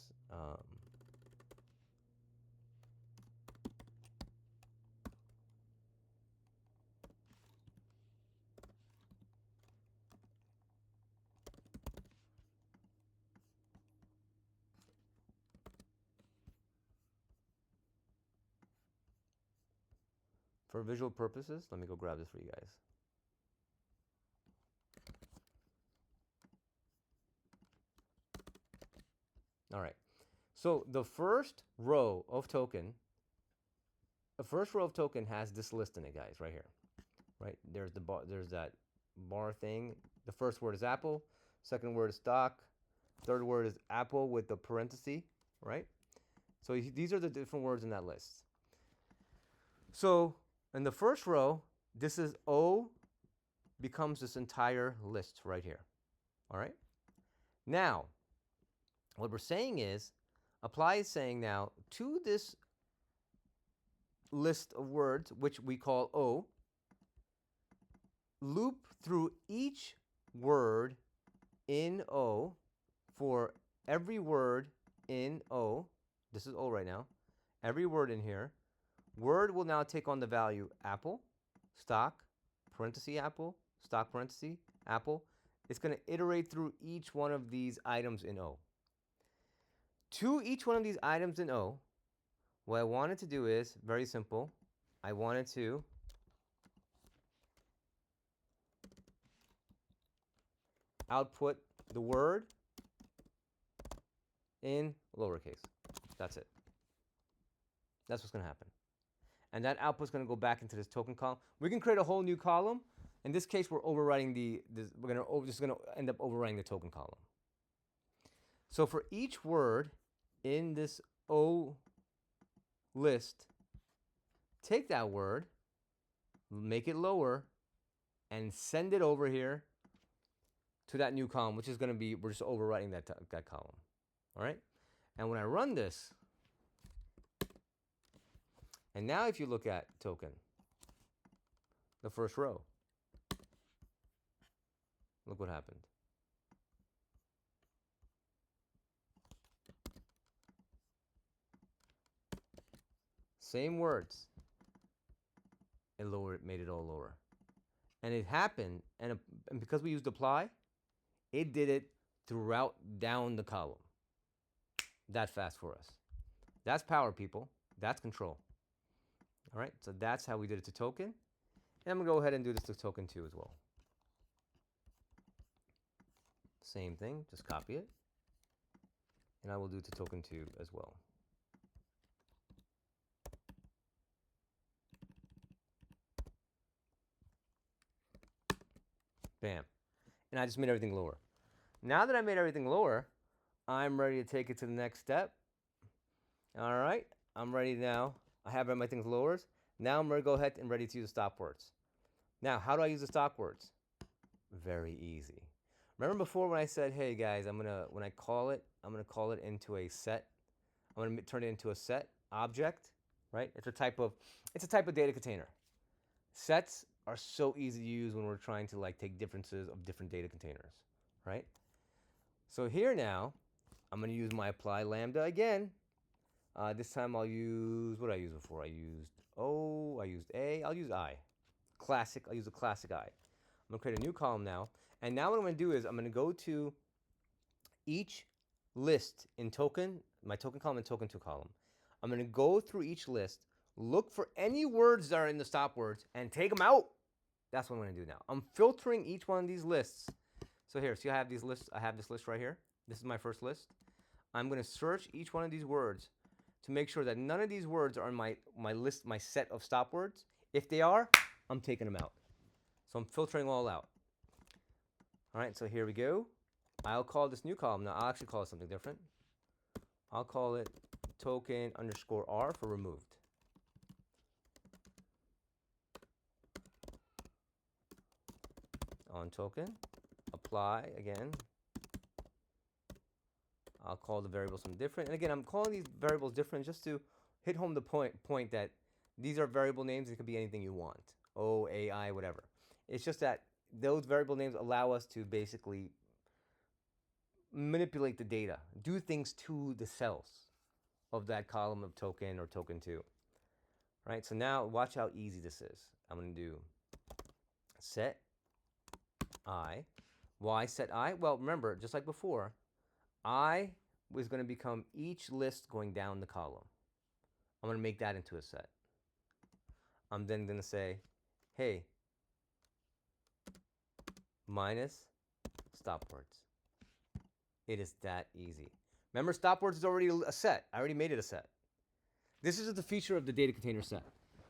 For visual purposes, let me go grab this for you guys. All right. So the first row of token has this list in it, guys, right here. Right? There's the bar, there's that bar thing. The first word is apple, second word is stock, third word is apple with the parenthesis, right? So these are the different words in that list. So in the first row, this is O becomes this entire list right here. All right? Now, what we're saying is, apply is saying now to this list of words, which we call O, loop through each word in O for every word in O. This is O right now. Every word in here. Word will now take on the value apple, stock, parenthesis apple, stock parenthesis, apple. It's going to iterate through each one of these items in O. To each one of these items in O, what I wanted to do is very simple. I wanted to output the word in lowercase. That's it. That's what's going to happen. And that output's going to go back into this token column. We can create a whole new column. In this case, we're overwriting just going to end up overwriting the token column. So for each word in this O list, take that word, make it lower, and send it over here to that new column, which is going to be, we're just overwriting that column. All right? And when I run this, and now if you look at token, the first row, look what happened. Same words. It made it all lower. And it happened, and because we used apply, it did it throughout down the column. That fast for us. That's power, people. That's control. All right, so that's how we did it to token. And I'm going to go ahead and do this to token 2 as well. Same thing, just copy it. And I will do it to token 2 as well. Bam. And I just made everything lower. Now that I made everything lower, I'm ready to take it to the next step. All right, I'm ready now. I have my things lowered. Now I'm ready to go ahead and ready to use the stop words. Now, how do I use the stop words? Very easy. Remember before when I said, hey guys, when I call it, I'm gonna call it into a set. I'm gonna turn it into a set object, right? It's a type of data container. Sets are so easy to use when we're trying to like take differences of different data containers, right? So here now, I'm gonna use my apply lambda again. This time I'll use, what did I use before? I used O, I used A, I'll use I. Classic, I'll use a classic I. I'm gonna create a new column now. And now what I'm gonna do is I'm gonna go to each list in token, my token column and token 2 column. I'm gonna go through each list, look for any words that are in the stop words and take them out. That's what I'm going to do now. I'm filtering each one of these lists. So here, see I have these lists. I have this list right here. This is my first list. I'm going to search each one of these words to make sure that none of these words are in my list, my set of stop words. If they are, I'm taking them out. So I'm filtering all out. All right, so here we go. I'll call this new column. Now, I'll actually call it something different. I'll call it token underscore R for removed. On token, apply again. I'll call the variable something different. And again, I'm calling these variables different just to hit home the point that these are variable names. It could be anything you want. O, A, I, whatever. It's just that those variable names allow us to basically manipulate the data, do things to the cells of that column of token or token 2. Right? So now watch how easy this is. I'm going to do set I. Why set I? Well, remember, just like before, I was going to become each list going down the column. I'm going to make that into a set. I'm then going to say, hey, minus stop words. It is that easy. Remember, stop words is already a set. I already made it a set. This is the feature of the data container set,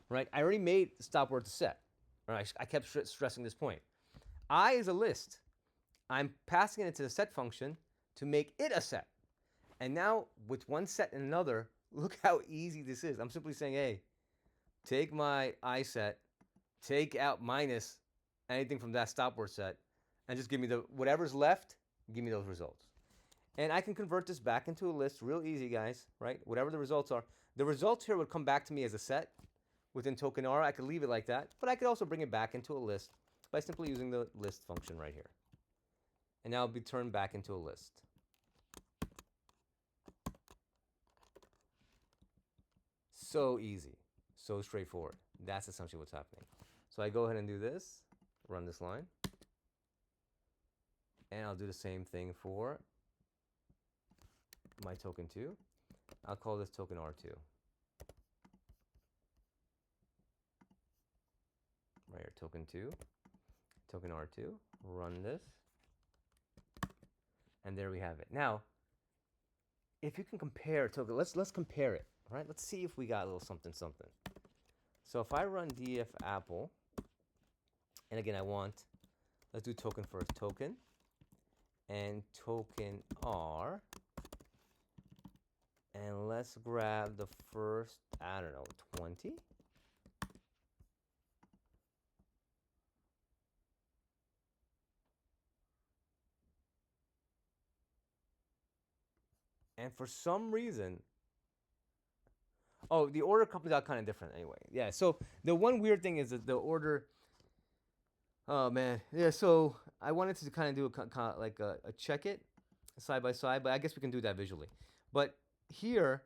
right? I already made stop words a set. Right? I kept stressing this point. I is a list. I'm passing it into the set function to make it a set. And now with one set and another, look how easy this is. I'm simply saying, hey, take my I set, take out minus anything from that stop word set, and just give me the whatever's left, give me those results. And I can convert this back into a list real easy, guys, right? Whatever the results are. The results here would come back to me as a set within token R. I could leave it like that, but I could also bring it back into a list by simply using the list function right here. And now it'll be turned back into a list. So easy, so straightforward. That's essentially what's happening. So I go ahead and do this, run this line, and I'll do the same thing for my token 2. I'll call this token R2. Right here, token 2, token R2, run this, and there we have it. Now, if you can compare token, let's compare it, right? Let's see if we got a little something. So if I run df apple, and again let's do token first, token, and token R, and let's grab the first, I don't know, 20. And for some reason, oh, the order comes out kind of different anyway. Yeah, so the one weird thing is that the order, oh man, yeah, so I wanted to kind of do a check it side by side, but I guess we can do that visually. But here,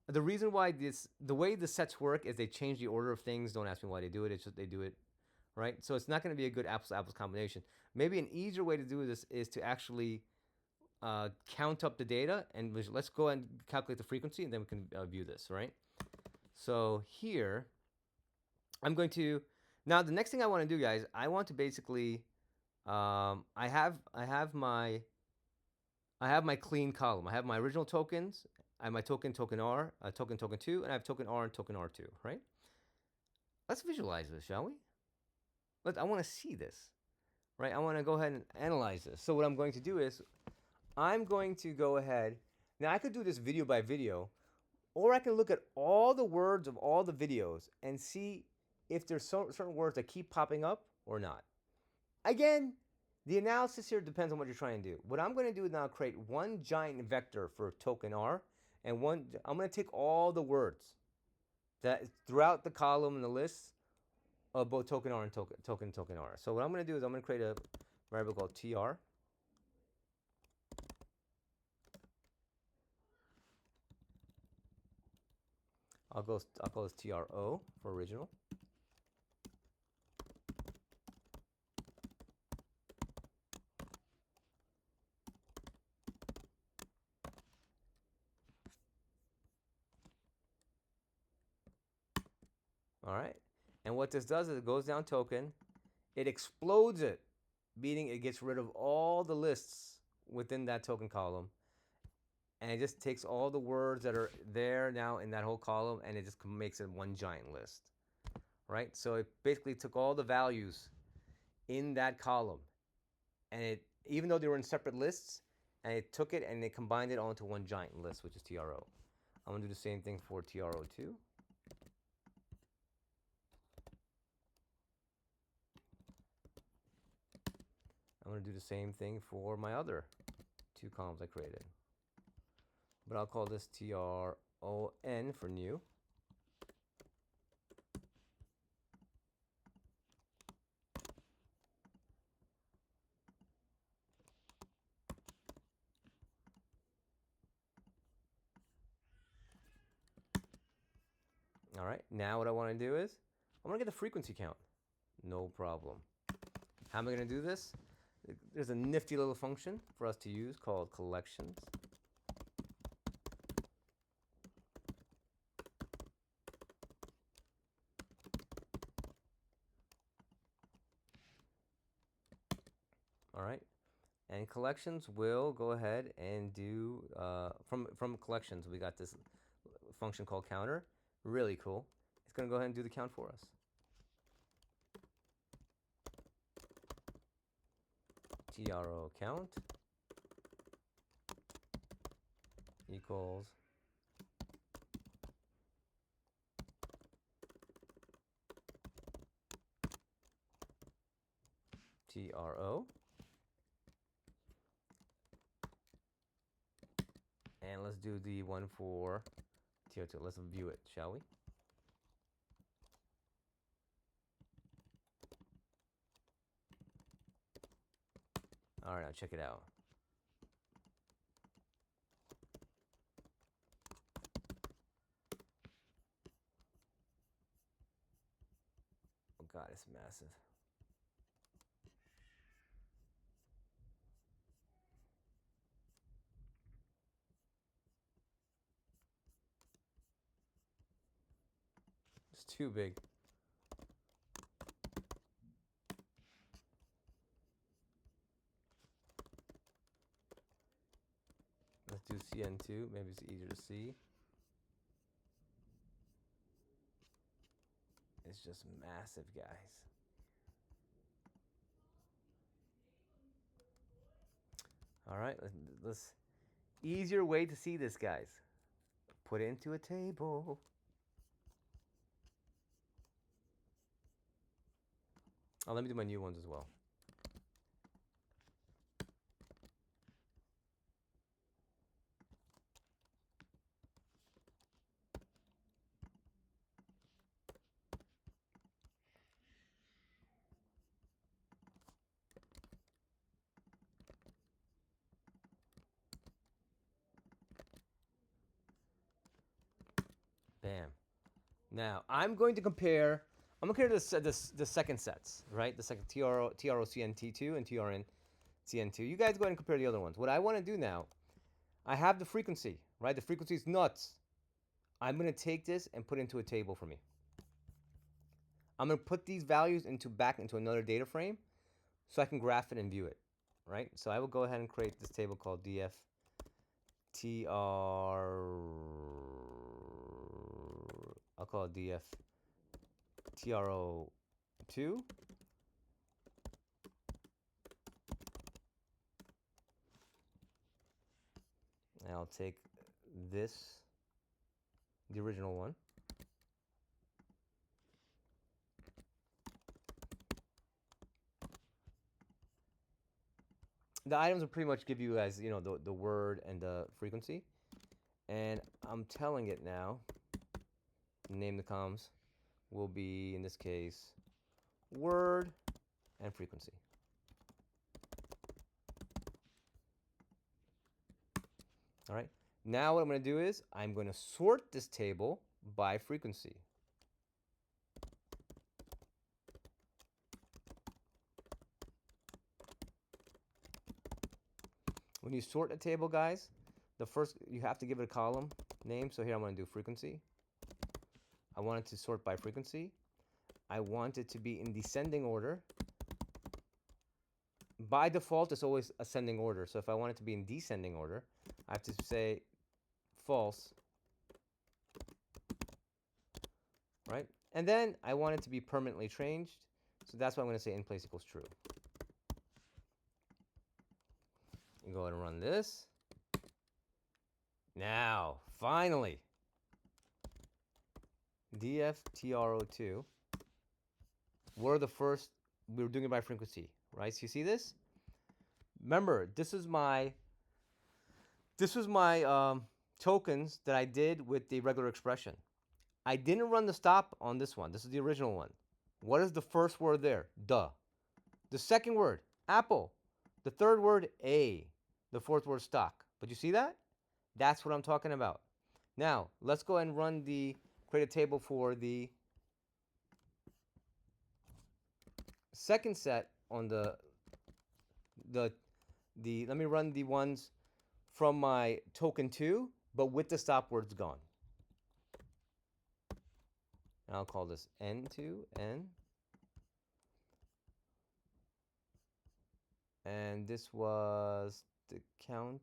the reason why the way the sets work is they change the order of things. Don't ask me why they do it. It's just they do it, right? So it's not going to be a good apples to apples combination. Maybe an easier way to do this is to actually count up the data, and let's go and calculate the frequency, and then we can view this, right? So here, I'm going to, now the next thing I want to do, guys, I want to basically, I have my clean column. I have my original tokens. I have my token R, token 2, and I have token R and token R2, right? Let's visualize this, shall we? I want to see this, right? I want to go ahead and analyze this. So what I'm going to do is, I'm going to go ahead, now I could do this video by video, or I can look at all the words of all the videos and see if there's certain words that keep popping up or not. Again, the analysis here depends on what you're trying to do. What I'm going to do is now create one giant vector for token R, and I'm going to take all the words that throughout the column and the list of both token R and token R. So what I'm going to do is I'm going to create a variable called tr. I'll call this TRO for original. All right. And what this does is it goes down token, it explodes it, meaning it gets rid of all the lists within that token column, and it just takes all the words that are there now in that whole column, and it just makes it one giant list, right? So it basically took all the values in that column, and it, even though they were in separate lists, and it took it and it combined it all into one giant list, which is TRO. I'm gonna do the same thing for TRO2. I'm gonna do the same thing for my other two columns I created. But I'll call this TRON for new. All right, now what I want to do is I want to get the frequency count. No problem. How am I going to do this? There's a nifty little function for us to use called collections. All right, and collections will go ahead and do from collections we got this function called counter. Really cool. It's going to go ahead and do the count for us. TRO count equals TRO. And let's do the one for TO2. Let's view it, shall we? All right, now check it out. Oh God, it's massive. It's too big. Let's do CN2. Maybe it's easier to see. It's just massive, guys. All right, let's easier way to see this, guys. Put it into a table. Oh, let me do my new ones as well. Bam. Now I'm going to compare. I'm going to compare the second sets, right? The second TROCNT2 and TRNCN2. You guys go ahead and compare the other ones. What I want to do now, I have the frequency, right? The frequency is nuts. I'm going to take this and put it into a table for me. I'm going to put these values back into another data frame so I can graph it and view it, right? So I will go ahead and create this table called DFTR. I'll call it DFTRO2. And I'll take this, the original one. The items will pretty much give you guys, you know, the word and the frequency. And I'm telling it now, name the columns will be, in this case, word and frequency. All right. Now what I'm going to do is I'm going to sort this table by frequency. When you sort a table, guys, the first, you have to give it a column name. So here I'm going to do frequency. I want it to sort by frequency. I want it to be in descending order. by default, it's always ascending order. So if I want it to be in descending order, I have to say false, right? And then I want it to be permanently changed. So that's why I'm going to say in place equals true. You go ahead and run this. Now, finally, DFTRO2. We're the first, we were doing it by frequency, right? So you see this? Remember, this was my tokens that I did with the regular expression. I didn't run the stop on this one. This is the original one. What is the first word there? Duh. The second word, apple. The third word, a. The fourth word, stock. But you see that? That's what I'm talking about. Now, let's go ahead and run create a table for the second set on let me run the ones from my token 2, but with the stop words gone. And I'll call this N2, N. And this was the count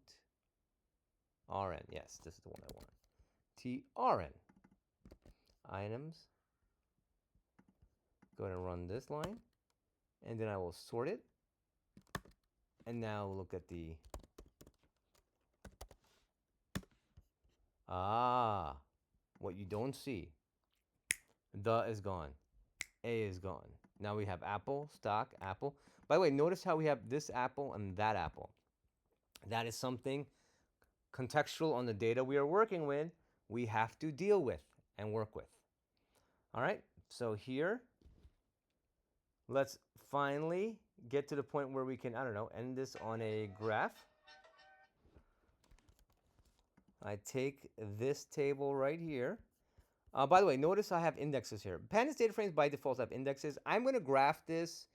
RN. Yes, this is the one I want. TRN. Items. Go ahead and run this line. And then I will sort it. And now look at the... what you don't see. The is gone. A is gone. Now we have apple, stock, apple. By the way, notice how we have this apple and that apple. That is something contextual on the data we are working with, we have to deal with and work with. All right, so here, let's finally get to the point where we can, I don't know, end this on a graph. I take this table right here. By the way, notice I have indexes here. Pandas data frames by default have indexes. I'm going to graph this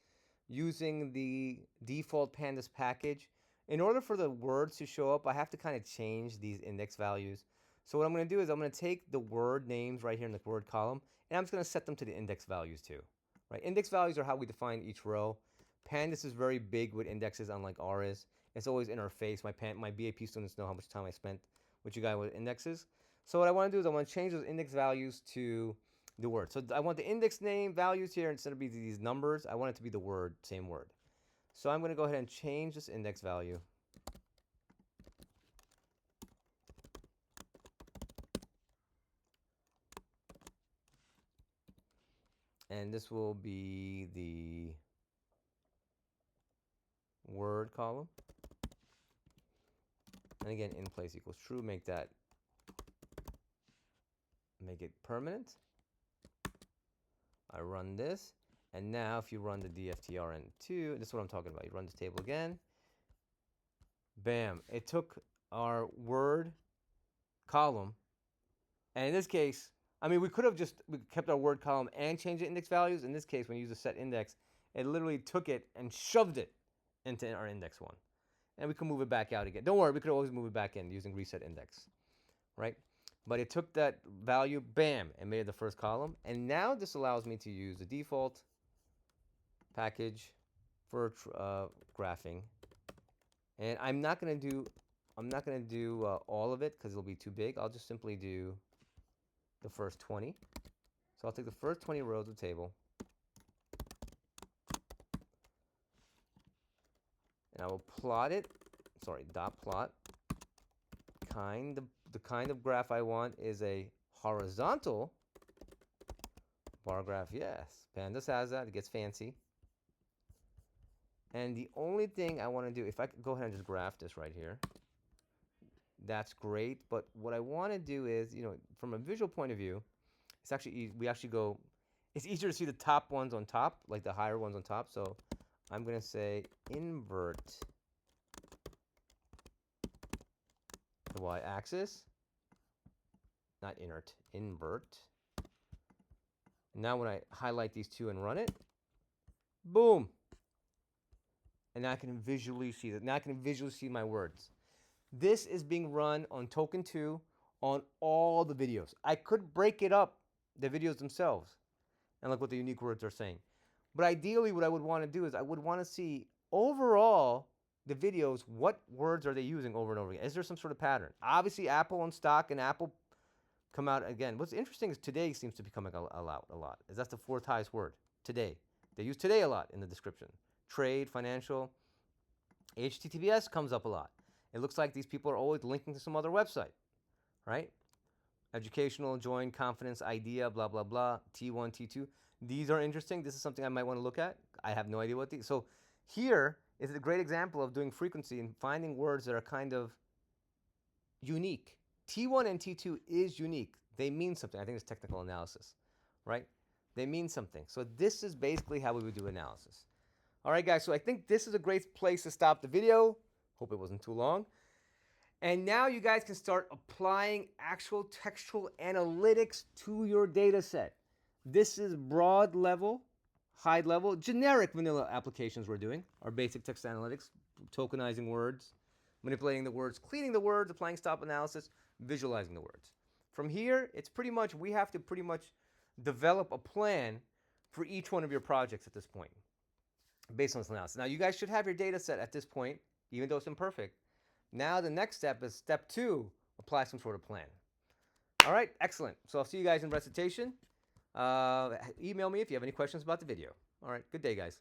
using the default pandas package. In order for the words to show up, I have to kind of change these index values. So what I'm going to do is I'm going to take the word names right here in the word column, and I'm just going to set them to the index values too. Right? Index values are how we define each row. Pandas is very big with indexes, unlike R is. It's always in our face. My BAP students know how much time I spent with you guys with indexes. So what I want to do is I want to change those index values to the word. So I want the index name values here, instead of these numbers, I want it to be the word, same word. So I'm going to go ahead and change this index value. And this will be the word column. And again, in place equals true. Make it permanent. I run this. And now if you run the DFTRN2, this is what I'm talking about. You run this table again. Bam. It took our word column. And in this case, I mean, we could have just kept our word column and changed the index values. In this case, when you use a set index, it literally took it and shoved it into our index 1. And we can move it back out again. Don't worry, we could always move it back in using reset index, right? But it took that value, bam, and made it the first column. And now this allows me to use the default package for graphing. And I'm not going to do all of it because it'll be too big. I'll just simply do the first 20. So I'll take the first 20 rows of the table. And I will plot it, dot plot. The kind of graph I want is a horizontal bar graph. Yes, Pandas has that. It gets fancy. And the only thing I want to do, if I could go ahead and just graph this right here, that's great. But what I want to do is, from a visual point of view, it's actually it's easier to see the top ones on top, like the higher ones on top. So I'm going to say invert the y-axis, not inert, invert. Now when I highlight these two and run it, boom. And now I can visually see that. Now I can visually see my words. This is being run on token 2 on all the videos. I could break it up, the videos themselves, and look what the unique words are saying. But ideally what I would want to do is I would want to see overall, the videos, what words are they using over and over again? Is there some sort of pattern? Obviously, Apple and stock and Apple come out again. What's interesting is today seems to be coming a lot. Is that's the fourth highest word, today. They use today a lot in the description. Trade, financial, HTTPS comes up a lot. It looks like these people are always linking to some other website, right? Educational, join, confidence, idea, blah, blah, blah, T1, T2. These are interesting. This is something I might want to look at. I have no idea what these. So here is a great example of doing frequency and finding words that are kind of unique. T1 and T2 is unique. They mean something. I think it's technical analysis, right? They mean something. So this is basically how we would do analysis. All right, guys, so I think this is a great place to stop the video. Hope it wasn't too long. And now you guys can start applying actual textual analytics to your data set. This is broad level, high level, generic vanilla applications we're doing. Our basic text analytics, tokenizing words, manipulating the words, cleaning the words, applying stop analysis, visualizing the words. From here, it's pretty much, we have to pretty much develop a plan for each one of your projects at this point based on this analysis. Now, you guys should have your data set at this point, even though it's imperfect. Now, the next step is step 2, apply some sort of plan. All right, excellent. So I'll see you guys in recitation. Email me if you have any questions about the video. All right, good day, guys.